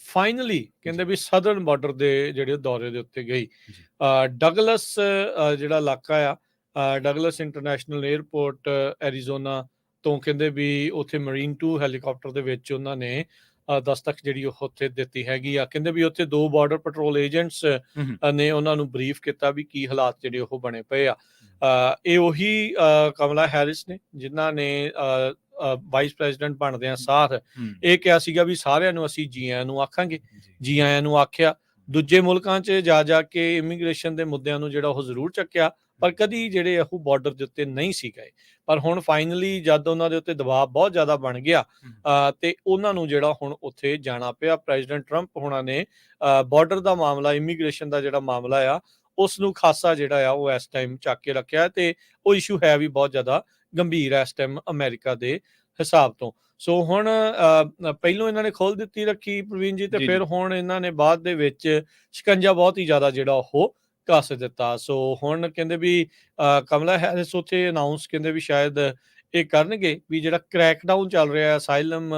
finally ਕਹਿੰਦੇ ਵੀ ਸਦਰਨ ਬਾਰਡਰ ਦੇ ਜਿਹੜੇ ਦੌਰੇ ਦੇ ਉੱਤੇ ਗਈ। ਡਗਲਸ ਜਿਹੜਾ ਇਲਾਕਾ ਆ, ਡਗਲਸ ਇੰਟਰਨੈਸ਼ਨਲ ਏਅਰਪੋਰਟ ਐਰੀਜ਼ੋਨਾ ਤੋਂ, ਕਹਿੰਦੇ ਵੀ ਉੱਥੇ ਮਰੀਨ 2 ਹੈਲੀਕਾਪਟਰ ਦੇ ਵਿੱਚ ਉਹਨਾਂ ਨੇ ਦਸਤਕ ਜਿਹੜੀ ਉਹ ਉੱਥੇ ਦਿੱਤੀ ਹੈਗੀ ਆ। ਕਹਿੰਦੇ ਵੀ ਉੱਥੇ 2 ਬਾਰਡਰ ਪੈਟਰੋਲ ਏਜੰਟਸ ਨੇ ਉਹਨਾਂ ਨੂੰ ਬਰੀਫ ਕੀਤਾ ਵੀ ਕੀ ਹਾਲਾਤ ਜਿਹੜੇ ਉਹ ਬਣੇ ਪਏ ਆ। ਇਹ ਉਹੀ ਕਮਲਾ ਹੈਰਿਸ ਨੇ ਜਿਨ੍ਹਾਂ ਨੇ ਵਾਈਸ ਪ੍ਰੈਜ਼ੀਡੈਂਟ ਬਣਦਿਆਂ ਸਾਰ ਇਹ ਕਿਹਾ ਸੀਗਾ ਵੀ ਸਾਰਿਆਂ ਨੂੰ ਅਸੀਂ ਜੀ ਆਇਆਂ ਨੂੰ ਆਖਾਂਗੇ, ਜੀ ਆਇਆਂ ਨੂੰ ਆਖਿਆ। ਦੂਜੇ ਮੁਲਕਾਂ 'ਚ ਜਾ ਕੇ ਇਮੀਗ੍ਰੇਸ਼ਨ ਦੇ ਮੁੱਦਿਆਂ ਨੂੰ ਜਿਹੜਾ ਉਹ ਜ਼ਰੂਰ ਚੱਕਿਆ, ਪਰ ਕਦੀ ਜਿਹੜੇ ਉਹ ਬਾਰਡਰ ਦੇ ਉੱਤੇ ਨਹੀਂ ਸੀ ਗਏ। ਪਰ ਹੁਣ ਫਾਈਨਲੀ ਜਦ ਉਹਨਾਂ ਦੇ ਉੱਤੇ ਦਬਾਅ ਬਹੁਤ ਜ਼ਿਆਦਾ ਬਣ ਗਿਆ ਤੇ ਉਹਨਾਂ ਨੂੰ ਜਿਹੜਾ ਹੁਣ ਉੱਥੇ ਜਾਣਾ ਪਿਆ। ਪ੍ਰੈਜ਼ੀਡੈਂਟ ਟਰੰਪ ਹੋਣਾ ਨੇ ਬਾਰਡਰ ਦਾ ਮਾਮਲਾ, ਇਮੀਗ੍ਰੇਸ਼ਨ ਦਾ ਜਿਹੜਾ ਮਾਮਲਾ ਆ, ਉਸ ਨੂੰ ਖਾਸਾ ਜਿਹੜਾ ਆ ਉਹ ਇਸ ਟਾਈਮ ਚੱਕ ਕੇ ਰੱਖਿਆ, ਤੇ ਉਹ ਇਸ਼ੂ ਹੈ ਵੀ ਬਹੁਤ ਜ਼ਿਆਦਾ ਗੰਭੀਰ ਹੈ ਇਸ ਟਾਈਮ ਅਮਰੀਕਾ ਦੇ ਹਿਸਾਬ ਤੋਂ। ਸੋ ਹੁਣ ਪਹਿਲੋਂ ਇਹਨਾਂ ਨੇ ਖੋਲ੍ਹ ਦਿੱਤੀ ਰੱਖੀ ਪ੍ਰਵੀਨ ਜੀ, ਤੇ ਫਿਰ ਹੁਣ ਇਹਨਾਂ ਨੇ ਬਾਅਦ ਦੇ ਵਿੱਚ ਸ਼ਿਕੰਜਾ ਬਹੁਤ ਹੀ ਜ਼ਿਆਦਾ ਜਿਹੜਾ ਉਹ ਕੱਸ ਦਿੱਤਾ। ਸੋ ਹੁਣ ਕਹਿੰਦੇ ਵੀ ਕਮਲਾ ਹੈਰਿਸ ਉੱਥੇ ਅਨਾਊਂਸ ਕਹਿੰਦੇ ਵੀ ਸ਼ਾਇਦ ਇਹ ਕਰਨਗੇ ਵੀ ਜਿਹੜਾ ਕ੍ਰੈਕਡਾਊਨ ਚੱਲ ਰਿਹਾ ਅਸਾਈਲਮ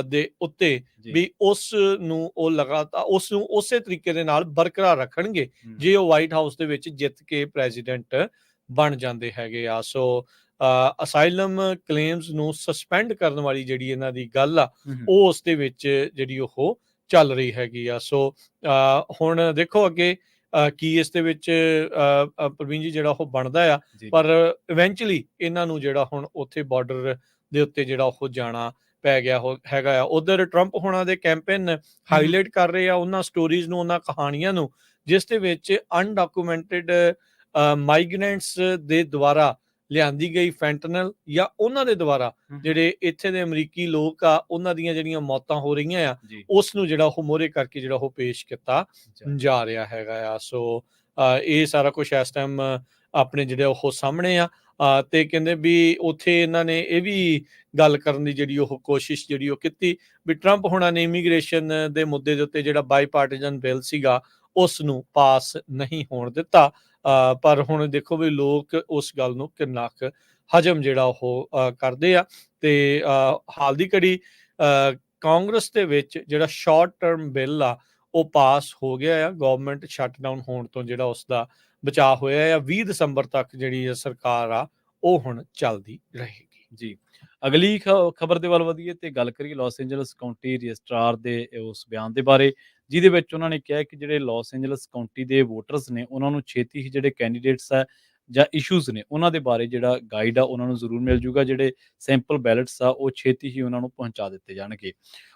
ਦੇ ਉੱਤੇ, ਵੀ ਉਸ ਨੂੰ ਉਹ ਲਗਾਤਾਰ ਉਸ ਨੂੰ ਉਸੇ ਤਰੀਕੇ ਦੇ ਨਾਲ ਬਰਕਰਾਰ ਰੱਖਣਗੇ ਜੇ ਉਹ ਵਾਈਟ ਹਾਊਸ ਦੇ ਵਿੱਚ ਜਿੱਤ ਕੇ ਪ੍ਰੈਜ਼ੀਡੈਂਟ ਬਣ ਜਾਂਦੇ ਹੈਗੇ ਆ। ਸੋ ਅਸਾਈਲਮ ਕਲੇਮਸ ਨੂੰ ਸਸਪੈਂਡ ਕਰਨ ਵਾਲੀ ਜਿਹੜੀ ਇਹਨਾਂ ਦੀ ਗੱਲ ਆ, ਉਹ ਉਸ ਦੇ ਵਿੱਚ ਜਿਹੜੀ ਉਹ ਚੱਲ ਰਹੀ ਹੈਗੀ ਆ। ਸੋ ਹੁਣ ਦੇਖੋ ਅੱਗੇ ਕੀ ਇਸ ਦੇ ਵਿੱਚ ਪ੍ਰਵੀਨ ਜੀ ਜਿਹੜਾ ਉਹ ਬਣਦਾ ਆ, ਪਰ ਇਵੈਂਚੁਅਲੀ ਇਹਨਾਂ ਨੂੰ ਜਿਹੜਾ ਹੁਣ ਉੱਥੇ ਬਾਰਡਰ ਦੇ ਉੱਤੇ ਜਿਹੜਾ ਉਹ ਜਾਣਾ ਪੈ ਗਿਆ ਹੈਗਾ ਆ। ਉਧਰ ਟਰੰਪ ਹੋਣਾ ਦੇ ਕੈਂਪੇਨ ਹਾਈਲਾਈਟ ਕਰ ਰਹੇ ਆ ਉਹਨਾਂ ਸਟੋਰੀਜ਼ ਨੂੰ, ਉਹਨਾਂ ਕਹਾਣੀਆਂ ਨੂੰ, ਜਿਸ ਦੇ ਵਿੱਚ ਅਨਡਾਕੂਮੈਂਟਡ ਮਾਈਗ੍ਰੈਂਟਸ ਦੇ ਦੁਆਰਾ ਲਿਆਂਦੀ ਗਈ ਫੈਂਟਨਲ ਜਾਂ ਉਹਨਾਂ ਦੇ ਦੁਆਰਾ ਜਿਹੜੇ ਇੱਥੇ ਦੇ ਅਮਰੀਕੀ ਲੋਕ ਆ ਉਹਨਾਂ ਦੀਆਂ ਜਿਹੜੀਆਂ ਮੌਤਾਂ ਹੋ ਰਹੀਆਂ ਆ, ਉਸ ਨੂੰ ਜਿਹੜਾ ਉਹ ਮੋਹਰੇ ਕਰਕੇ ਜਿਹੜਾ ਉਹ ਪੇਸ਼ ਕੀਤਾ ਜਾ ਰਿਹਾ ਹੈਗਾ ਆ। ਸੋ ਇਹ ਸਾਰਾ ਕੁਝ ਇਸ ਟਾਈਮ ਆਪਣੇ ਜਿਹੜੇ ਉਹ ਸਾਹਮਣੇ ਆ। ਤੇ ਕਹਿੰਦੇ ਵੀ ਉੱਥੇ ਇਹਨਾਂ ਨੇ ਇਹ ਵੀ ਗੱਲ ਕਰਨ ਦੀ ਜਿਹੜੀ ਉਹ ਕੋਸ਼ਿਸ਼ ਜਿਹੜੀ ਉਹ ਕੀਤੀ ਵੀ ਟਰੰਪ ਹੋਣਾ ਨੇ ਇਮੀਗ੍ਰੇਸ਼ਨ ਦੇ ਮੁੱਦੇ ਦੇ ਉੱਤੇ ਜਿਹੜਾ ਬਾਈਪਾਰਟੀਜ਼ਨ ਬਿੱਲ ਸੀਗਾ ਉਸ ਨੂੰ ਪਾਸ ਨਹੀਂ ਹੋਣ ਦਿੱਤਾ। ਪਰ ਹੁਣ ਦੇਖੋ ਵੀ ਲੋਕ ਉਸ ਗੱਲ ਨੂੰ ਕਿੰਨਾ ਕੁ ਹਜਮ ਜਿਹੜਾ ਉਹ ਕਰਦੇ ਆ। ਤੇ ਹਾਲ ਦੀ ਘੜੀ ਕਾਂਗਰਸ ਦੇ ਵਿੱਚ ਜਿਹੜਾ ਸ਼ਾਰਟ ਟਰਮ ਬਿੱਲ ਆ ਉਹ ਪਾਸ ਹੋ ਗਿਆ ਆ। ਗਵਰਨਮੈਂਟ ਸ਼ਟਡਾਊਨ ਹੋਣ ਤੋਂ ਜਿਹੜਾ ਉਸ ਦਾ ਬਚਾਅ ਹੋਇਆ ਆ। 20 ਦਸੰਬਰ ਤੱਕ ਜਿਹੜੀ ਸਰਕਾਰ ਆ ਉਹ ਹੁਣ ਚੱਲਦੀ ਰਹੇਗੀ। ਜੀ, ਅਗਲੀ ਖਬਰ ਦੇ ਵੱਲ ਵਧੀਏ ਤੇ ਗੱਲ ਕਰੀਏ ਲਾਸ ਐਂਜਲਸ ਕਾਉਂਟੀ ਰਜਿਸਟਰਾਰ ਦੇ ਉਸ ਬਿਆਨ ਦੇ ਬਾਰੇ, ਜਿਹਦੇ ਵਿੱਚ ਉਹਨਾਂ ਨੇ ਕਿਹਾ ਕਿ ਜਿਹੜੇ ਲਾਸ ਐਂਜਲਸ ਕਾਉਂਟੀ ਦੇ ਵੋਟਰਸ ਨੇ ਉਹਨਾਂ ਨੂੰ ਛੇਤੀ ਹੀ ਜਿਹੜੇ ਕੈਂਡੀਡੇਟਸ ਹੈ ਜਾਂ ਇਸ਼ੂਜ਼ ਨੇ ਉਹਨਾਂ ਦੇ ਬਾਰੇ ਜਿਹੜਾ ਗਾਈਡ ਆ ਉਹਨਾਂ ਨੂੰ ਜ਼ਰੂਰ ਮਿਲ ਜੂਗਾ। ਜਿਹੜੇ ਸੈਂਪਲ ਬੈਲਟਸ ਆ ਉਹ ਛੇਤੀ ਹੀ ਉਹਨਾਂ ਨੂੰ ਪਹੁੰਚਾ ਦਿੱਤੇ ਜਾਣਗੇ।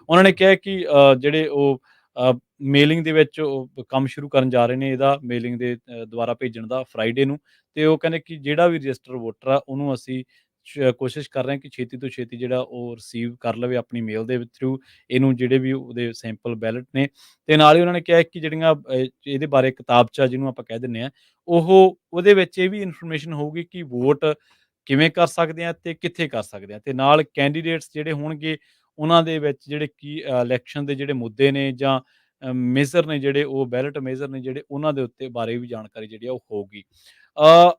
ਉਹਨਾਂ ਨੇ ਕਿਹਾ ਕਿ ਜਿਹੜੇ ਉਹ ਮੇਲਿੰਗ ਦੇ ਵਿੱਚ ਉਹ ਕੰਮ ਸ਼ੁਰੂ ਕਰਨ ਜਾ ਰਹੇ ਨੇ, ਇਹਦਾ ਮੇਲਿੰਗ ਦੇ ਦੁਆਰਾ ਭੇਜਣ ਦਾ ਫਰਾਈਡੇ ਨੂੰ। ਤੇ ਉਹ ਕਹਿੰਦੇ ਕਿ ਜਿਹੜਾ ਵੀ ਰਜਿਸਟਰ ਵੋਟਰ ਆ ਉਹਨੂੰ ਅਸੀਂ ਕੋਸ਼ਿਸ਼ ਕਰ ਰਹੇ ਹਾਂ ਕਿ ਛੇਤੀ ਤੋਂ ਛੇਤੀ ਜਿਹੜਾ ਉਹ ਰਿਸੀਵ ਕਰ ਲਵੇ ਆਪਣੀ ਮੇਲ ਦੇ ਥਰੂ ਇਹਨੂੰ, ਜਿਹੜੇ ਵੀ ਉਹਦੇ ਸੈਂਪਲ ਬੈਲਟ ਨੇ। ਤੇ ਨਾਲ ਹੀ ਉਹਨਾਂ ਨੇ ਕਿਹਾ ਕਿ ਜਿਹੜੀਆਂ ਇਹਦੇ ਬਾਰੇ ਕਿਤਾਬਚਾ ਜਿਹਨੂੰ ਆਪਾਂ ਕਹਿ ਦਿੰਦੇ ਹਾਂ, ਉਹਦੇ ਵਿੱਚ ਇਹ ਵੀ ਇਨਫੋਰਮੇਸ਼ਨ ਹੋਊਗੀ ਕਿ ਵੋਟ ਕਿਵੇਂ ਕਰ ਸਕਦੇ ਆ ਤੇ ਕਿੱਥੇ ਕਰ ਸਕਦੇ ਆ। ਤੇ ਨਾਲ ਕੈਂਡੀਡੇਟਸ ਜਿਹੜੇ ਹੋਣਗੇ ਉਹਨਾਂ ਦੇ ਵਿੱਚ ਜਿਹੜੇ ਕੀ ਇਲੈਕਸ਼ਨ ਦੇ ਜਿਹੜੇ ਮੁੱਦੇ ਨੇ ਜਾਂ ਮੇਜ਼ਰ ਨੇ, ਜਿਹੜੇ ਉਹ ਬੈਲਟ ਮੇਜ਼ਰ ਨੇ ਜਿਹੜੇ, ਉਹਨਾਂ ਦੇ ਉੱਤੇ ਬਾਰੇ ਵੀ ਜਾਣਕਾਰੀ ਜਿਹੜੀ ਆ ਉਹ ਹੋਊਗੀ।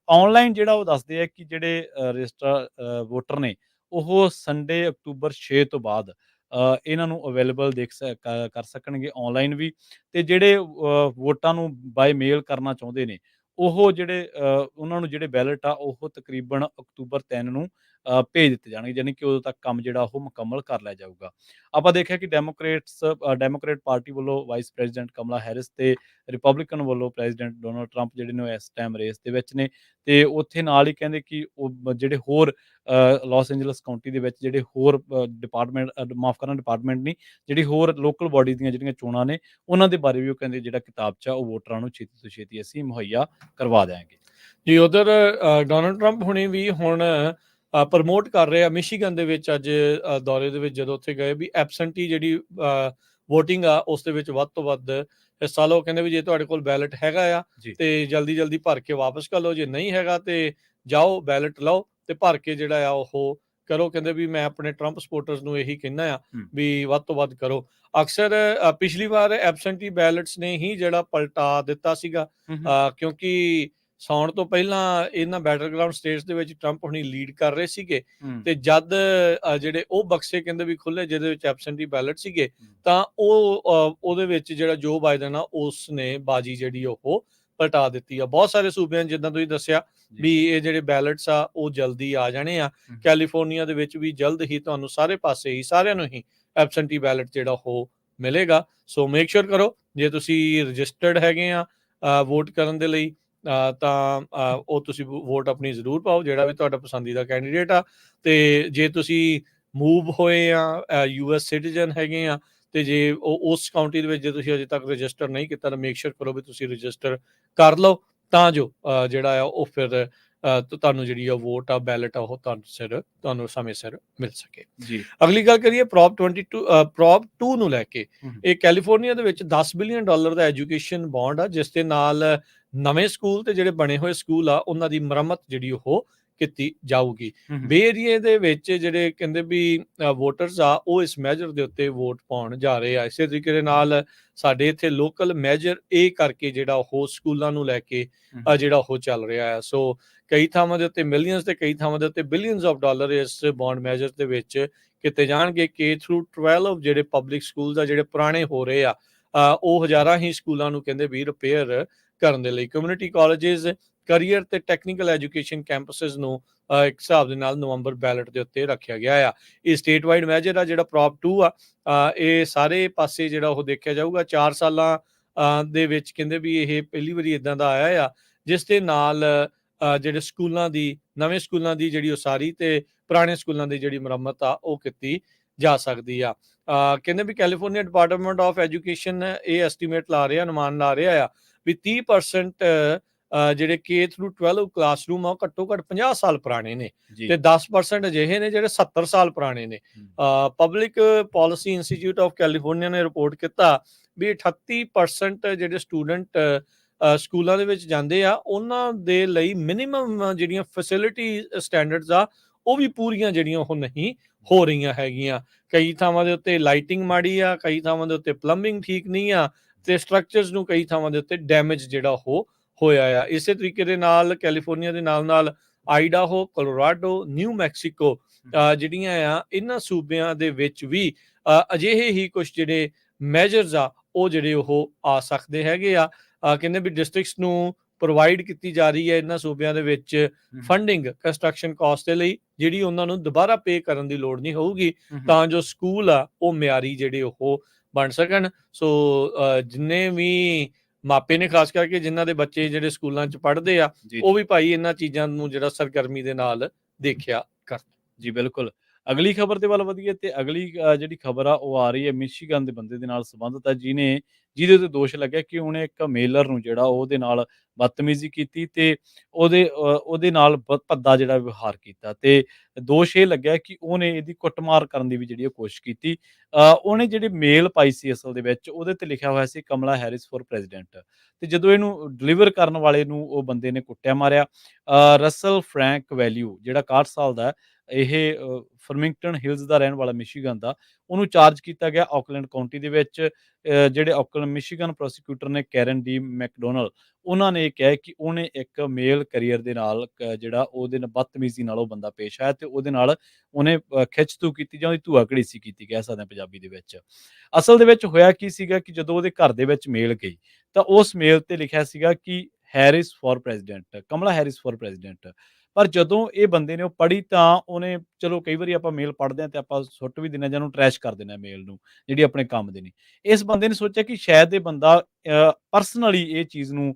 ਔਨਲਾਈਨ ਜਿਹੜਾ ਉਹ ਦੱਸਦੇ ਆ ਕਿ ਜਿਹੜੇ ਰਜਿਸਟਰ ਵੋਟਰ ਨੇ ਉਹ ਸੰਡੇ ਅਕਤੂਬਰ 6 ਤੋਂ ਬਾਅਦ ਇਹਨਾਂ ਨੂੰ ਅਵੇਲੇਬਲ ਕਰ ਸਕਣਗੇ ਔਨਲਾਈਨ ਵੀ। ਤੇ ਜਿਹੜੇ ਵੋਟਾਂ ਨੂੰ ਬਾਏ ਮੇਲ ਕਰਨਾ ਚਾਹੁੰਦੇ ਨੇ ਉਹ ਜਿਹੜੇ ਉਹਨਾਂ ਨੂੰ ਜਿਹੜੇ ਬੈਲਟ ਆ ਉਹ ਤਕਰੀਬਨ ਅਕਤੂਬਰ 3 ਨੂੰ ਭੇਜ ਦਿੱਤੇ ਜਾਣਗੇ, ਯਾਨੀ ਕਿ ਉਦੋਂ ਤੱਕ ਕੰਮ ਜਿਹੜਾ ਉਹ ਮੁਕੰਮਲ ਕਰ ਲਿਆ ਜਾਊਗਾ। ਆਪਾਂ ਦੇਖਿਆ ਕਿ ਡੈਮੋਕ੍ਰੇਟ ਪਾਰਟੀ ਵੱਲੋਂ ਵਾਈਸ ਪ੍ਰੈਜ਼ੀਡੈਂਟ ਕਮਲਾ ਹੈਰਿਸ ਤੇ ਰਿਪਬਲਿਕਨ ਵੱਲੋਂ ਪ੍ਰੈਜ਼ੀਡੈਂਟ ਡੋਨਾਲਡ ਟਰੰਪ ਜਿਹੜੇ ਨੇ ਇਸ ਟਾਈਮ ਰੇਸ ਦੇ ਵਿੱਚ ਨੇ। ਤੇ ਉੱਥੇ ਨਾਲ ਹੀ ਕਹਿੰਦੇ ਕਿ ਉਹ ਜਿਹੜੇ ਹੋਰ ਲਾਸ ਐਂਜਲਸ ਕਾਉਂਟੀ ਦੇ ਵਿੱਚ ਜਿਹੜੇ ਹੋਰ ਡਿਪਾਰਟਮੈਂਟ ਨਹੀਂ, ਜਿਹੜੀ ਹੋਰ ਲੋਕਲ ਬਾਡੀ ਦੀਆਂ ਜਿਹੜੀਆਂ ਚੋਣਾਂ ਨੇ ਉਹਨਾਂ ਦੇ ਬਾਰੇ ਵੀ ਉਹ ਕਹਿੰਦੇ ਜਿਹੜਾ ਕਿਤਾਬਚਾ ਉਹ ਵੋਟਰਾਂ ਨੂੰ ਛੇਤੀ ਤੋਂ ਛੇਤੀ ਅਸੀਂ ਮੁਹੱਈਆ ਕਰਵਾ ਦਿਆਂਗੇ। ਜੀ, ਉਧਰ ਡੋਨਾਲਡ ਟਰੰਪ ਹੁਣੇ ਵੀ ਹੁਣ ਪ੍ਰਮੋਟ ਕਰ ਰਹੇ ਆ ਮਿਸ਼ੀਗਨ ਦੇ ਵਿੱਚ। ਅੱਜ ਦੌਰੇ ਦੇ ਵਿੱਚ ਜਦੋਂ ਉੱਥੇ ਗਏ ਵੀ ਐਬਸੈਂਟੀ ਜਿਹੜੀ ਵੋਟਿੰਗ ਆ ਉਸ ਦੇ ਵਿੱਚ ਵੱਧ ਤੋਂ ਵੱਧ ਹਿੱਸਾ ਲਓ। ਕਹਿੰਦੇ ਵੀ ਜੇ ਤੁਹਾਡੇ ਕੋਲ ਬੈਲਟ ਹੈਗਾ ਆ ਤੇ ਜਲਦੀ ਭਰ ਕੇ ਵਾਪਸ ਕਰ ਲਓ, ਜੇ ਨਹੀਂ ਹੈਗਾ ਤੇ ਜਾਓ ਬੈਲਟ ਲਓ ਤੇ ਭਰ ਕੇ ਜਿਹੜਾ ਆ ਉਹ ਕਰੋ। ਕਹਿੰਦੇ ਵੀ ਮੈਂ ਆਪਣੇ ਟਰੰਪ ਸਪੋਰਟਰਸ ਨੂੰ ਇਹੀ ਕਹਿਣਾ ਆ ਵੀ ਵੱਧ ਤੋਂ ਵੱਧ ਕਰੋ। ਅਕਸਰ ਪਿਛਲੀ ਵਾਰ ਐਬਸੈਂਟੀ ਬੈਲਟਸ ਨੇ ਹੀ ਜਿਹੜਾ ਪਲਟਾ ਦਿੱਤਾ ਸੀਗਾ, ਕਿਉਂਕਿ ਸਾਉਣ ਤੋਂ ਪਹਿਲਾਂ ਇਹਨਾਂ ਬੈਟਲ ਗਰਾਊਂਡ ਸਟੇਟਸ ਦੇ ਵਿੱਚ ਟਰੰਪ ਹੁਣੀ ਲੀਡ ਕਰ ਰਹੇ ਸੀਗੇ। ਤੇ ਜਦ ਜਿਹੜੇ ਉਹ ਬਕਸੇ ਕਹਿੰਦੇ ਵੀ ਖੁੱਲੇ ਜਿਹਦੇ ਵਿੱਚ ਐਬਸੈਂਟੀ ਬੈਲਟ ਸੀਗੇ, ਤਾਂ ਉਹਦੇ ਵਿੱਚ ਜਿਹੜਾ ਜੋ ਬਾਈਡਨ ਆ ਉਸ ਨੇ ਬਾਜੀ ਜਿਹੜੀ ਉਹ ਪਲਟਾ ਦਿੱਤੀ ਆ। ਬਹੁਤ ਸਾਰੇ ਸੂਬਿਆਂ ਜਿੱਦਾਂ ਤੁਸੀਂ ਦੱਸਿਆ ਵੀ ਇਹ ਜਿਹੜੇ ਬੈਲਟਸ ਆ ਉਹ ਜਲਦੀ ਆ ਜਾਣੇ ਆ। ਕੈਲੀਫੋਰਨੀਆ ਦੇ ਵਿੱਚ ਵੀ ਜਲਦ ਹੀ ਤੁਹਾਨੂੰ ਸਾਰੇ ਪਾਸੇ ਹੀ ਸਾਰਿਆਂ ਨੂੰ ਹੀ ਐਬਸੈਂਟੀ ਬੈਲਟ ਜਿਹੜਾ ਉਹ ਮਿਲੇਗਾ। ਸੋ ਮੇਕ ਸ਼ੋਰ ਕਰੋ ਜੇ ਤੁਸੀਂ ਰਜਿਸਟਰਡ ਹੈਗੇ ਆ ਵੋਟ ਕਰਨ ਦੇ ਲਈ ਤਾਂ ਉਹ ਤੁਸੀਂ ਵੋਟ ਆਪਣੀ ਜ਼ਰੂਰ ਪਾਓ ਜਿਹੜਾ ਵੀ ਤੁਹਾਡਾ ਪਸੰਦੀਦਾ ਕੈਂਡੀਡੇਟ ਆ। ਤੇ ਜੇ ਤੁਸੀਂ ਮੂਵ ਹੋਏ ਆ US ਸਿਟੀਜ਼ਨ ਹੈਗੇ ਆ ਤੇ ਜੇ ਉਸ ਕਾਉਂਟੀ ਦੇ ਵਿੱਚ ਜੇ ਤੁਸੀਂ ਅਜੇ ਤੱਕ ਰਜਿਸਟਰ ਨਹੀਂ ਕੀਤਾ ਤਾਂ ਮੇਕ ਸ਼ੋਰ ਕਰੋ ਵੀ ਤੁਸੀਂ ਰਜਿਸਟਰ ਕਰ ਲਓ, ਤਾਂ ਜੋ ਜਿਹੜਾ ਆ ਉਹ ਫਿਰ ਤੁਹਾਨੂੰ ਜਿਹੜੀ ਆ ਵੋਟ ਆ ਬੈਲਟ ਆ ਉਹ ਤੁਹਾਨੂੰ ਸਮੇਂ ਸਿਰ ਮਿਲ ਸਕੇ। ਜੀ, ਅਗਲੀ ਗੱਲ ਕਰੀਏ ਪ੍ਰੋਪ 2 ਨੂੰ ਲੈ ਕੇ। ਇਹ ਕੈਲੀਫੋਰਨੀਆ ਦੇ ਵਿੱਚ $10 ਬਿਲੀਅਨ ਦਾ ਐਜੂਕੇਸ਼ਨ ਬੌਂਡ ਆ, ਜਿਸ ਦੇ ਨਾਲ ਨਵੇਂ ਸਕੂਲ ਤੇ ਜਿਹੜੇ ਬਣੇ ਹੋਏ ਸਕੂਲ ਆ ਉਹਨਾਂ ਦੀ ਮੁਰੰਮਤ ਜਿਹੜੀ ਉਹ ਕੀਤੀ ਜਾਊਗੀ। ਬੇ ਏਰੀਏ ਦੇ ਵਿੱਚ ਜਿਹੜੇ ਕਹਿੰਦੇ ਵੀ ਵੋਟਰਸ ਆ ਉਹ ਇਸ ਮੈਜਰ ਦੇ ਉੱਤੇ ਵੋਟ ਪਾਉਣ ਜਾ ਰਹੇ ਆ। ਇਸੇ ਤਰੀਕੇ ਦੇ ਨਾਲ ਸਾਡੇ ਇੱਥੇ ਲੋਕਲ ਮੈਜਰ ਇਹ ਕਰਕੇ ਜਿਹੜਾ ਉਹ ਸਕੂਲਾਂ ਨੂੰ ਲੈ ਕੇ ਜਿਹੜਾ ਉਹ ਚੱਲ ਰਿਹਾ ਆ। ਸੋ ਕਈ ਥਾਵਾਂ ਦੇ ਉੱਤੇ ਮਿਲੀਅਨਸ ਤੇ ਕਈ ਥਾਵਾਂ ਦੇ ਉੱਤੇ ਬਿਲੀਅਨਸ ਆਫ ਡਾਲਰ ਇਸ ਬੌਂਡ ਮੈਜਰ ਦੇ ਵਿੱਚ ਕੀਤੇ ਜਾਣਗੇ। K-12 ਜਿਹੜੇ ਪਬਲਿਕ ਸਕੂਲਸ ਆ ਜਿਹੜੇ ਪੁਰਾਣੇ ਹੋ ਰਹੇ ਆ ਉਹ ਹਜ਼ਾਰਾਂ ਹੀ ਸਕੂਲਾਂ ਨੂੰ ਕਹਿੰਦੇ ਵੀ ਰਿਪੇਅਰ ਕਰਨ ਦੇ ਲਈ। ਕਮਿਊਨਿਟੀ ਕਾਲਜਿਸ, ਕਰੀਅਰ ਤੇ ਟੈਕਨੀਕਲ ਐਜੂਕੇਸ਼ਨ ਕੈਂਪਸਿਸ ਨੂੰ ਇੱਕ ਹਿਸਾਬ ਦੇ ਨਾਲ ਨਵੰਬਰ ਬੈਲਟ ਦੇ ਉੱਤੇ ਰੱਖਿਆ ਗਿਆ ਆ। ਇਹ ਸਟੇਟ ਵਾਈਡ ਮੈਜਰ ਆ ਜਿਹੜਾ ਪ੍ਰੋਪ 2 ਆ, ਇਹ ਸਾਰੇ ਪਾਸੇ ਜਿਹੜਾ ਉਹ ਦੇਖਿਆ ਜਾਊਗਾ। 4 ਸਾਲਾਂ ਦੇ ਵਿੱਚ ਕਹਿੰਦੇ ਵੀ ਇਹ ਪਹਿਲੀ ਵਾਰੀ ਇਦਾਂ ਦਾ ਆਇਆ ਆ ਜਿਸ ਦੇ ਨਾਲ ਜਿਹੜੇ ਸਕੂਲਾਂ ਦੀ, ਨਵੇਂ ਸਕੂਲਾਂ ਦੀ ਜਿਹੜੀ ਉਸਾਰੀ ਤੇ ਪੁਰਾਣੇ ਸਕੂਲਾਂ ਦੀ ਜਿਹੜੀ ਮੁਰੰਮਤ ਆ ਉਹ ਕੀਤੀ ਜਾ ਸਕਦੀ ਆ। ਕਹਿੰਦੇ ਵੀ ਕੈਲੀਫੋਰਨੀਆ ਡਿਪਾਰਟਮੈਂਟ ਆਫ ਐਜੂਕੇਸ਼ਨ ਇਹ ਐਸਟੀਮੇਟ ਲਾ ਰਿਹਾ, ਅਨੁਮਾਨ ਲਾ ਰਿਹਾ ਆ ਵੀ 30% ਜਿਹੜੇ K through 12 ਕਲਾਸਰੂਮ ਆ ਉਹ ਘੱਟੋ ਘੱਟ 50 ਸਾਲ ਪੁਰਾਣੇ ਨੇ ਤੇ 10% ਅਜਿਹੇ ਨੇ ਜਿਹੜੇ 70 ਸਾਲ ਪੁਰਾਣੇ ਨੇ। Public policy institute of California ਨੇ ਰਿਪੋਰਟ ਕੀਤਾ ਵੀ 38% ਜਿਹੜੇ ਸਟੂਡੈਂਟ ਸਕੂਲਾਂ ਦੇ ਵਿੱਚ ਜਾਂਦੇ ਆ ਉਹਨਾਂ ਦੇ ਲਈ ਮਿਨੀਮਮ ਜਿਹੜੀਆਂ ਫੈਸਿਲਿਟੀ ਸਟੈਂਡਰਡਸ ਆ ਉਹ ਵੀ ਪੂਰੀਆਂ ਜਿਹੜੀਆਂ ਉਹ ਨਹੀਂ ਹੋ ਰਹੀਆਂ ਹੈਗੀਆਂ। ਕਈ ਥਾਵਾਂ ਦੇ ਉੱਤੇ ਲਾਈਟਿੰਗ ਮਾੜੀ ਆ, ਕਈ ਥਾਵਾਂ ਦੇ ਉੱਤੇ ਪਲੰਬਿੰਗ ਠੀਕ ਨਹੀਂ ਆ ਤੇ ਸਟਰਕਚਰਸ ਨੂੰ ਕਈ ਥਾਵਾਂ ਦੇ ਉੱਤੇ ਡੈਮੇਜ ਜਿਹੜਾ ਉਹ ਹੋਇਆ ਆ। ਇਸੇ ਤਰੀਕੇ ਦੇ ਨਾਲ ਕੈਲੀਫੋਰਨੀਆ ਦੇ ਨਾਲ ਆਈਡਾਹੋ, ਕੋਲੋਰਾਡੋ, ਨਿਊ ਮੈਕਸੀਕੋ ਜਿਹੜੀਆਂ ਆ ਇਹਨਾਂ ਸੂਬਿਆਂ ਦੇ ਵਿੱਚ ਵੀ ਅਜਿਹੇ ਹੀ ਕੁਝ ਜਿਹੜੇ ਮੈਜਰਸ ਆ ਉਹ ਜਿਹੜੇ ਉਹ ਆ ਸਕਦੇ ਹੈਗੇ ਆ। ਕਹਿੰਦੇ ਵੀ ਡਿਸਟ੍ਰਿਕਟਸ ਨੂੰ ਪ੍ਰੋਵਾਈਡ ਕੀਤੀ ਜਾ ਰਹੀ ਹੈ ਇਹਨਾਂ ਸੂਬਿਆਂ ਦੇ ਵਿੱਚ ਫੰਡਿੰਗ ਕੰਸਟਰਕਸ਼ਨ ਕਾਸਟ ਦੇ ਲਈ, ਜਿਹੜੀ ਉਹਨਾਂ ਨੂੰ ਦੁਬਾਰਾ ਪੇ ਕਰਨ ਦੀ ਲੋੜ ਨਹੀਂ ਹੋਊਗੀ ਤਾਂ ਜੋ ਸਕੂਲ ਆ ਉਹ ਮਿਆਰੀ ਜਿਹੜੇ ਉਹ ਬਣ ਸਕਣ। ਸੋ ਜਿੰਨੇ ਵੀ ਮਾਪੇ ਨੇ, ਖਾਸ ਕਰਕੇ ਜਿਨ੍ਹਾਂ ਦੇ ਬੱਚੇ ਜਿਹੜੇ ਸਕੂਲਾਂ 'ਚ ਪੜ੍ਹਦੇ ਆ, ਉਹ ਵੀ ਭਾਈ ਇਹਨਾਂ ਚੀਜ਼ਾਂ ਨੂੰ ਜਿਹੜਾ ਸਰਗਰਮੀ ਦੇ ਨਾਲ ਦੇਖਿਆ ਕਰ। ਜੀ ਬਿਲਕੁਲ। ਅਗਲੀ ਖਬਰ ਦੇ ਵੱਲ ਵਧੀਏ ਤੇ ਅਗਲੀ ਜਿਹੜੀ ਖਬਰ ਆ ਉਹ ਆ ਰਹੀ ਹੈ ਮਿਸ਼ੀਗਨ ਦੇ ਬੰਦੇ ਦੇ ਨਾਲ ਸੰਬੰਧਿਤ ਹੈ ਜਿਹਦੇ ਉੱਤੇ ਦੋਸ਼ ਲੱਗਿਆ ਕਿ ਉਹਨੇ ਇੱਕ ਮੇਲਰ ਨੂੰ ਜਿਹੜਾ ਉਹਦੇ ਨਾਲ ਬਦਤਮੀਜ਼ੀ ਕੀਤੀ ਤੇ ਉਹਦੇ ਨਾਲ ਭੱਦਾ ਜਿਹੜਾ ਵਿਵਹਾਰ ਕੀਤਾ ਤੇ ਦੋਸ਼ ਇਹ ਲੱਗਿਆ ਕਿ ਉਹਨੇ ਇਹਦੀ ਕੁੱਟਮਾਰ ਕਰਨ ਦੀ ਵੀ ਜਿਹੜੀ ਕੋਸ਼ਿਸ਼ ਕੀਤੀ। ਉਹਨੇ ਜਿਹੜੀ ਮੇਲ ਪਾਈ ਸੀ ਅਸਲ ਦੇ ਵਿੱਚ ਉਹਦੇ ਤੇ ਲਿਖਿਆ ਹੋਇਆ ਸੀ ਕਮਲਾ ਹੈਰਿਸ ਫॉर ਪ੍ਰੈਜ਼ੀਡੈਂਟ ਤੇ ਜਦੋਂ ਇਹਨੂੰ ਡਿਲੀਵਰ ਕਰਨ ਵਾਲੇ ਨੂੰ ਉਹ ਬੰਦੇ ਨੇ ਕੁੱਟਿਆ ਮਾਰਿਆ। ਰਸਲ ਫਰੈਂਕ ਵੈਲਿਊ ਜਿਹੜਾ 61 ਸਾਲ ਦਾ ਇਹ ਫਰਮਿੰਗਟਨ ਹਿਲਸ ਦਾ ਰਹਿਣ ਵਾਲਾ ਮਿਸ਼ੀਗਨ ਦਾ, ਉਹਨੂੰ ਚਾਰਜ ਕੀਤਾ ਗਿਆ ਆਕਲੈਂਡ ਕਾਉਂਟੀ ਦੇ ਵਿੱਚ। ਜਿਹੜੇ ਆਕਲੈਂਡ ਮਿਸ਼ੀਗਨ ਪ੍ਰੋਸੀਕਿਊਟਰ ਨੇ ਕੈਰਨ ਡੀ ਮੈਕਡੋਨਲ, ਉਹਨਾਂ ਨੇ ਕਿਹਾ ਕਿ ਉਹਨੇ ਇੱਕ ਮੇਲ ਕੈਰੀਅਰ ਦੇ ਨਾਲ ਜਿਹੜਾ ਉਹਦੇ ਨਾਲ ਬਦਤਮੀਜ਼ੀ ਨਾਲ ਉਹ ਬੰਦਾ ਪੇਸ਼ ਆਇਆ ਤੇ ਉਹਦੇ ਨਾਲ ਉਹਨੇ ਖਿੱਚ-ਤੂ ਕੀਤੀ ਜਾਂ ਉਹਦੀ ਧੂਆ-ਘੜੀਸੀ ਕੀਤੀ, ਕਹਿ ਸਕਦੇ ਹਾਂ ਪੰਜਾਬੀ ਦੇ ਵਿੱਚ। ਅਸਲ ਦੇ ਵਿੱਚ ਹੋਇਆ ਕੀ ਸੀਗਾ ਕਿ ਜਦੋਂ ਉਹਦੇ ਘਰ ਦੇ ਵਿੱਚ ਮੇਲ ਗਈ ਤਾਂ ਉਸ ਮੇਲ ਤੇ ਲਿਖਿਆ ਸੀਗਾ ਕਿ Harris for president, Kamala Harris for president. ਪਰ ਜਦੋਂ ਇਹ ਬੰਦੇ ਨੇ ਉਹ ਪੜ੍ਹੀ ਤਾਂ ਉਹਨੇ, ਚਲੋ ਕਈ ਵਾਰੀ ਆਪਾਂ ਮੇਲ ਪੜ੍ਹਦੇ ਹਾਂ ਤੇ ਆਪਾਂ ਸੁੱਟ ਵੀ ਦਿੰਦੇ ਹਾਂ ਜਾਂ ਉਹਨੂੰ ਟਰੈਸ਼ ਕਰ ਦਿੰਦੇ ਹਾਂ ਮੇਲ ਨੂੰ, ਜਿਹੜੀ ਆਪਣੇ ਕੰਮ ਦੀ ਨਹੀਂ। ਇਸ ਬੰਦੇ ਨੇ ਸੋਚਿਆ ਕਿ ਸ਼ਾਇਦ ਇਹ ਬੰਦਾ ਪਰਸਨਲੀ ਇਹ ਚੀਜ਼ ਨੂੰ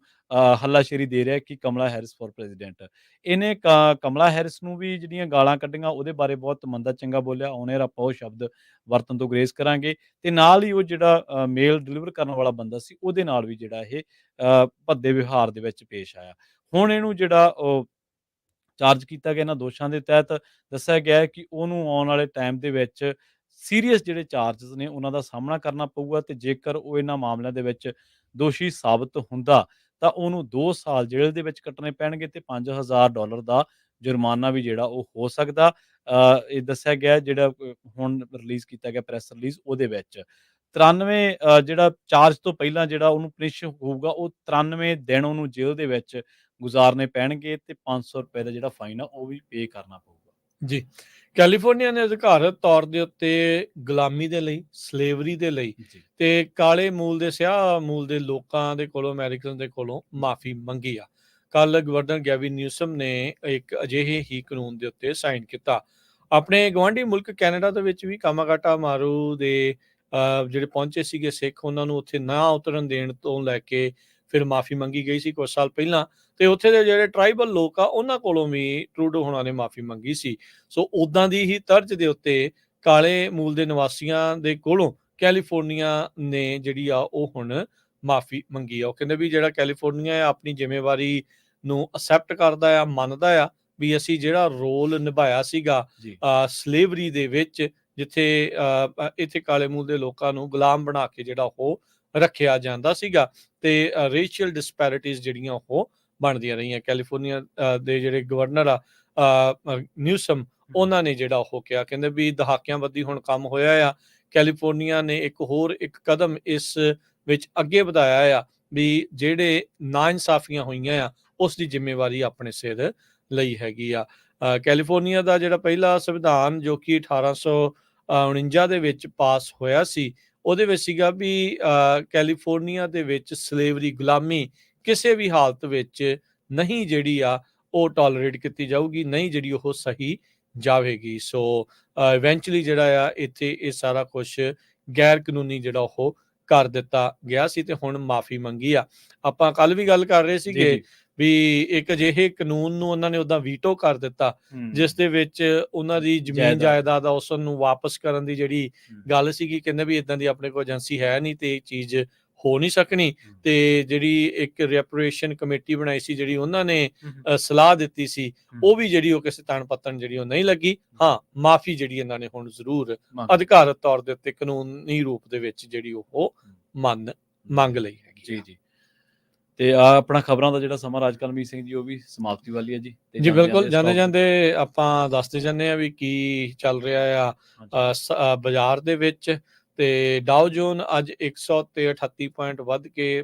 ਹੱਲਾਸ਼ੇਰੀ ਦੇ ਰਿਹਾ ਕਿ ਕਮਲਾ ਹੈਰਿਸ ਫॉर ਪ੍ਰੈਜ਼ੀਡੈਂਟ। ਇਹਨੇ ਕਮਲਾ ਹੈਰਿਸ ਨੂੰ ਵੀ ਜਿਹੜੀਆਂ ਗਾਲਾਂ ਕੱਢੀਆਂ, ਉਹਦੇ ਬਾਰੇ ਬਹੁਤ ਮੰਦਾ ਚੰਗਾ ਬੋਲਿਆ। ਔਨੇਅਰ ਆਪਾਂ ਉਹ ਸ਼ਬਦ ਵਰਤਣ ਤੋਂ ਗੁਰੇਜ਼ ਕਰਾਂਗੇ ਤੇ ਨਾਲ ਹੀ ਉਹ ਜਿਹੜਾ ਮੇਲ ਡਿਲੀਵਰ ਕਰਨ ਵਾਲਾ ਬੰਦਾ ਸੀ ਉਹਦੇ ਨਾਲ ਵੀ ਜਿਹੜਾ ਇਹ ਭੱਦੇ ਵਿਵਹਾਰ ਦੇ ਵਿੱਚ ਪੇਸ਼ ਆਇਆ। ਹੁਣ ਇਹਨੂੰ ਜਿਹੜਾ ਉਹ ਚਾਰਜ ਕੀਤਾ ਗਿਆ ਇਹਨਾਂ ਦੋਸ਼ਾਂ ਦੇ ਤਹਿਤ। ਦੱਸਿਆ ਗਿਆ ਹੈ ਕਿ ਉਹਨੂੰ ਆਉਣ ਵਾਲੇ ਟਾਈਮ ਦੇ ਵਿੱਚ ਸੀਰੀਅਸ ਜਿਹੜੇ ਚਾਰਜਸ ਨੇ ਉਹਨਾਂ ਦਾ ਸਾਹਮਣਾ ਕਰਨਾ ਪਊਗਾ ਤੇ ਜੇਕਰ ਉਹ ਇਹਨਾਂ ਮਾਮਲਿਆਂ ਦੇ ਵਿੱਚ ਦੋਸ਼ੀ ਸਾਬਤ ਹੁੰਦਾ ਤਾਂ ਉਹਨੂੰ 2 ਸਾਲ ਜੇਲ੍ਹ ਦੇ ਵਿੱਚ ਕੱਟਣੇ ਪੈਣਗੇ ਤੇ $5000 ਦਾ ਜੁਰਮਾਨਾ ਵੀ ਜਿਹੜਾ ਉਹ ਹੋ ਸਕਦਾ। ਇਹ ਦੱਸਿਆ ਗਿਆ ਜਿਹੜਾ ਹੁਣ ਰਿਲੀਜ਼ ਕੀਤਾ ਗਿਆ ਪ੍ਰੈਸ ਰਿਲੀਜ਼ ਉਹਦੇ ਵਿੱਚ 93 ਜਿਹੜਾ ਚਾਰਜ ਤੋਂ ਪਹਿਲਾਂ ਜਿਹੜਾ ਉਹਨੂੰ ਪਨਿਸ਼ ਹੋਊਗਾ ਉਹ 93 ਦਿਨ ਉਹਨੂੰ ਜੇਲ੍ਹ ਦੇ ਵਿੱਚ ਗੁਜ਼ਾਰਨੇ ਪੈਣਗੇ ਤੇ $500 ਦਾ ਜਿਹੜਾ ਫਾਈਨ ਆ ਉਹ ਵੀ ਪੇ ਕਰਨਾ ਪਊਗਾ। ਜੀ, ਕੈਲੀਫੋਰਨੀਆ ਨੇ ਅਧਿਕਾਰਤ ਤੌਰ ਦੇ ਉੱਤੇ ਗੁਲਾਮੀ ਦੇ ਲਈ, ਸਲੇਵਰੀ ਦੇ ਲਈ ਤੇ ਕਾਲੇ ਮੂਲ ਦੇ, ਸਿਆਹ ਮੂਲ ਦੇ ਲੋਕਾਂ ਦੇ ਕੋਲੋਂ, ਅਮਰੀਕਨ ਦੇ ਕੋਲੋਂ ਮਾਫੀ ਮੰਗੀ ਆ। ਕੱਲ ਗਵਰਨਰ ਗੈਵਿਨ ਨਿਊਸਮ ਨੇ ਇੱਕ ਅਜਿਹੇ ਹੀ ਕਾਨੂੰਨ ਦੇ ਉੱਤੇ ਸਾਈਨ ਕੀਤਾ। ਆਪਣੇ ਗਵਾਂਢੀ ਮੁਲਕ ਕੈਨੇਡਾ ਦੇ ਵਿੱਚ ਵੀ ਕਾਮਾਗਾਟਾ ਮਾਰੂ ਦੇ ਜਿਹੜੇ ਪਹੁੰਚੇ ਸੀਗੇ ਸਿੱਖ, ਉਹਨਾਂ ਨੂੰ ਉੱਥੇ ਨਾ ਉਤਰਨ ਦੇਣ ਤੋਂ ਲੈ ਕੇ ਫਿਰ ਮਾਫੀ ਮੰਗੀ ਗਈ ਸੀ ਕੁਝ ਸਾਲ ਪਹਿਲਾਂ ਤੇ ਉੱਥੇ ਦੇ ਜਿਹੜੇ ਟ੍ਰਾਈਬਲ ਲੋਕ ਆ ਉਹਨਾਂ ਕੋਲੋਂ ਵੀ ਟਰੂਡੋ ਹੋਣਾ ਨੇ ਮਾਫੀ ਮੰਗੀ ਸੀ। ਸੋ ਉਦਾਂ ਦੀ ਹੀ ਤਰਜ਼ ਦੇ ਉੱਤੇ ਕਾਲੇ ਮੂਲ ਦੇ ਨਿਵਾਸੀਆਂ ਦੇ ਕੋਲੋਂ ਕੈਲੀਫੋਰਨੀਆ ਨੇ ਜਿਹੜੀ ਆ ਉਹ ਹੁਣ ਮਾਫੀ ਮੰਗੀ ਆ। ਉਹ ਕਹਿੰਦੇ ਵੀ ਜਿਹੜਾ ਕੈਲੀਫੋਰਨੀਆ ਆ ਆਪਣੀ ਜ਼ਿੰਮੇਵਾਰੀ ਨੂੰ ਅਸੈਪਟ ਕਰਦਾ ਆ, ਮੰਨਦਾ ਆ ਵੀ ਅਸੀਂ ਜਿਹੜਾ ਰੋਲ ਨਿਭਾਇਆ ਸੀਗਾ ਸਲੇਵਰੀ ਦੇ ਵਿੱਚ, ਜਿੱਥੇ ਇੱਥੇ ਕਾਲੇ ਮੂਲ ਦੇ ਲੋਕਾਂ ਨੂੰ ਗੁਲਾਮ ਬਣਾ ਕੇ ਜਿਹੜਾ ਉਹ ਰੱਖਿਆ ਜਾਂਦਾ ਸੀਗਾ ਤੇ ਰੇਸ਼ੀਅਲ ਡਿਸਪੈਰਿਟੀਜ਼ ਜਿਹੜੀਆਂ ਉਹ ਬਣਦੀਆਂ ਰਹੀਆਂ। ਕੈਲੀਫੋਰਨੀਆ ਦੇ ਜਿਹੜੇ ਗਵਰਨਰ ਆ ਨਿਊਸਮ, ਉਹਨਾਂ ਨੇ ਜਿਹੜਾ ਉਹ ਕਿਹਾ, ਕਹਿੰਦੇ ਵੀ ਦਹਾਕਿਆਂ ਬੱਧੀ ਹੁਣ ਕੰਮ ਹੋਇਆ ਆ। ਕੈਲੀਫੋਰਨੀਆ ਨੇ ਇੱਕ ਕਦਮ ਇਸ ਵਿੱਚ ਅੱਗੇ ਵਧਾਇਆ ਆ ਵੀ ਜਿਹੜੇ ਨਾ ਇਨਸਾਫੀਆਂ ਹੋਈਆਂ ਆ ਉਸ ਦੀ ਜ਼ਿੰਮੇਵਾਰੀ ਆਪਣੇ ਸਿਰ ਲਈ ਹੈਗੀ ਆ। ਕੈਲੀਫੋਰਨੀਆ ਦਾ ਜਿਹੜਾ ਪਹਿਲਾ ਸੰਵਿਧਾਨ ਜੋ ਕਿ 1849 ਦੇ ਵਿੱਚ ਪਾਸ ਹੋਇਆ ਸੀ, ਉਹਦੇ ਵਿੱਚ ਸੀਗਾ ਵੀ ਕੈਲੀਫੋਰਨੀਆ ਦੇ ਵਿੱਚ ਸਲੇਵਰੀ, ਗੁਲਾਮੀ ਕਿਸੇ ਵੀ ਹਾਲਤ ਵਿੱਚ ਨਹੀਂ ਜਿਹੜੀ ਆ ਉਹ ਟੋਲਰੇਟ ਕੀਤੀ ਜਾਊਗੀ, ਨਹੀਂ ਜਿਹੜੀ ਉਹ ਸਹੀ ਜਾਵੇਗੀ। ਸੋ ਇਵੈਂਚੁਅਲੀ ਜਿਹੜਾ ਆ ਇੱਥੇ ਇਹ ਸਾਰਾ ਕੁਝ ਗੈਰ ਕਾਨੂੰਨੀ ਜਿਹੜਾ ਉਹ ਕਰ ਦਿੱਤਾ ਗਿਆ ਸੀ ਤੇ ਹੁਣ ਮਾਫੀ ਮੰਗੀ ਆ। ਆਪਾਂ ਕੱਲ ਵੀ ਗੱਲ ਕਰ ਰਹੇ ਸੀਗੇ ਵੀ ਇੱਕ ਅਜਿਹੇ ਕਾਨੂੰਨ ਨੂੰ ਉਹਨਾਂ ਨੇ ਉਦਾਂ ਵੀਟੋ ਕਰ ਦਿੱਤਾ ਜਿਸ ਦੇ ਵਿੱਚ ਉਹਨਾਂ ਦੀ ਜ਼ਮੀਨ ਜਾਇਦਾਦ ਆ ਉਸ ਨੂੰ ਵਾਪਸ ਕਰਨ ਦੀ ਜਿਹੜੀ ਗੱਲ ਸੀਗੀ, ਕਹਿੰਦੇ ਵੀ ਇਦਾਂ ਦੀ ਆਪਣੇ ਕੋਲ ਏਜੰਸੀ ਹੈ ਨਹੀਂ ਤੇ ਇਹ ਚੀਜ਼ ਹੋ ਨਹੀਂ ਸਕਣੀ। ਤੇ ਜਿਹੜੀ ਇੱਕ ਰੈਪਰੇਸ਼ਨ ਕਮੇਟੀ ਬਣਾਈ ਸੀ ਜਿਹੜੀ ਉਹਨਾਂ ਨੇ ਸਲਾਹ ਦਿੱਤੀ ਸੀ, ਉਹ ਵੀ ਜਿਹੜੀ ਉਹ ਕਿਸੇ ਤਣ ਪੱਤਣ ਜਿਹੜੀ ਉਹ ਨਹੀਂ ਲੱਗੀ। ਹਾਂ, ਮਾਫੀ ਜਿਹੜੀ ਇਹਨਾਂ ਨੇ ਹੁਣ ਜ਼ਰੂਰ ਅਧਿਕਾਰਤ ਤੌਰ ਦੇ ਉੱਤੇ ਕਾਨੂੰਨੀ ਰੂਪ ਦੇ ਵਿੱਚ ਜਿਹੜੀ ਉਹ ਮੰਗ ਲਈ ਹੈਗੀ। ਜੀ ਤੇ ਆ ਆਪਣਾ ਖਬਰਾਂ ਦਾ ਜਿਹੜਾ ਸਮਾਂ ਰਾਜਕਰਮਜੀਤ ਸਿੰਘ ਜੀ ਉਹ ਵੀ ਸਮਾਪਤੀ ਵਾਲੀ ਹੈ ਜੀ। ਜੀ ਬਿਲਕੁਲ, ਜਾਂਦੇ ਆਪਾਂ ਦੱਸਦੇ ਜਾਂਦੇ ਆ ਵੀ ਕੀ ਚੱਲ ਰਿਹਾ ਆ ਬਾਜ਼ਾਰ ਦੇ ਵਿੱਚ। ਤੇ ਡਾਓ ਜੋਨ ਅੱਜ 138 ਪੁਆਇੰਟ ਵੱਧ ਕੇ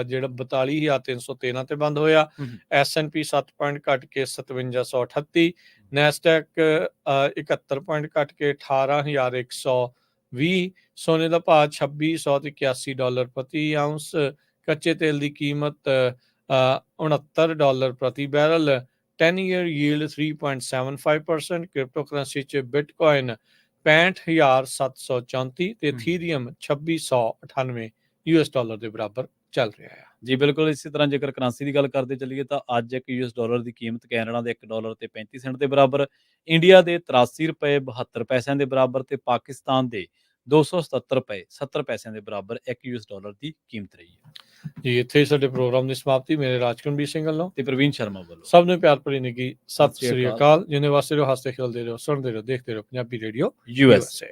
ਜਿਹੜਾ 42,313 ਤੇ ਬੰਦ ਹੋਇਆ। S&P 7 ਪੁਆਇੰਟ ਘਟ ਕੇ 5738। ਨੈਸਡੈਕ 71 ਪੁਆਇੰਟ ਘਟ ਕੇ 18,120। ਸੋਨੇ ਦਾ ਭਾਅ $2,681 ਪ੍ਰਤੀ ਆਉਂਸ। ਕੱਚੇ ਤੇਲ ਦੀ ਕੀਮਤ $69 ਪ੍ਰਤੀ barrel. 10-year yield 3.75%। Crypto currency 'ਚ ਬਿਟਕੋਇਨ 65,734 ਤੇ ਇਥੀਰੀਅਮ 2698 $US ਦੇ ਬਰਾਬਰ ਚੱਲ ਰਿਹਾ ਹੈ। ਜੀ ਬਿਲਕੁਲ, ਇਸੇ ਤਰ੍ਹਾਂ ਜੇਕਰ ਕਰੰਸੀ ਦੀ ਗੱਲ ਕਰਦੇ ਚੱਲੀਏ ਤਾਂ ਅੱਜ ਇੱਕ $US ਦੀ ਕੀਮਤ ਕੈਨੇਡਾ ਦੇ $1 ਤੇ 35 ਸੈਂਟ ਦੇ ਬਰਾਬਰ, ਇੰਡੀਆ ਦੇ $83.72 ਦੇ ਬਰਾਬਰ ਤੇ ਪਾਕਿਸਤਾਨ ਦੇ $277.70 ਦੇ ਬਰਾਬਰ ਇੱਕ $US ਦੀ ਕੀਮਤ ਰਹੀ ਹੈ। ਜੀ ਇੱਥੇ ਸਾਡੇ ਪ੍ਰੋਗਰਾਮ ਦੀ ਸਮਾਪਤੀ। ਮੇਰੇ ਰਾਜਕਰਮਜੀਤ ਸਿੰਘ ਵੱਲੋਂ ਤੇ ਪ੍ਰਵੀਨ ਸ਼ਰਮਾ ਵੱਲੋਂ ਸਭ ਨੂੰ ਪਿਆਰ ਭਰੀ ਨਿੱਘੀ ਸਤਿ ਸ੍ਰੀ ਅਕਾਲ। ਜਿੰਨੇ ਵਾਸਤੇ ਰਹੋ, ਹੱਸਦੇ ਖੇਡਦੇ ਰਹੋ, ਸੁਣਦੇ ਰਹੋ, ਦੇਖਦੇ ਰਹੋ ਪੰਜਾਬੀ ਰੇਡੀਓ USA।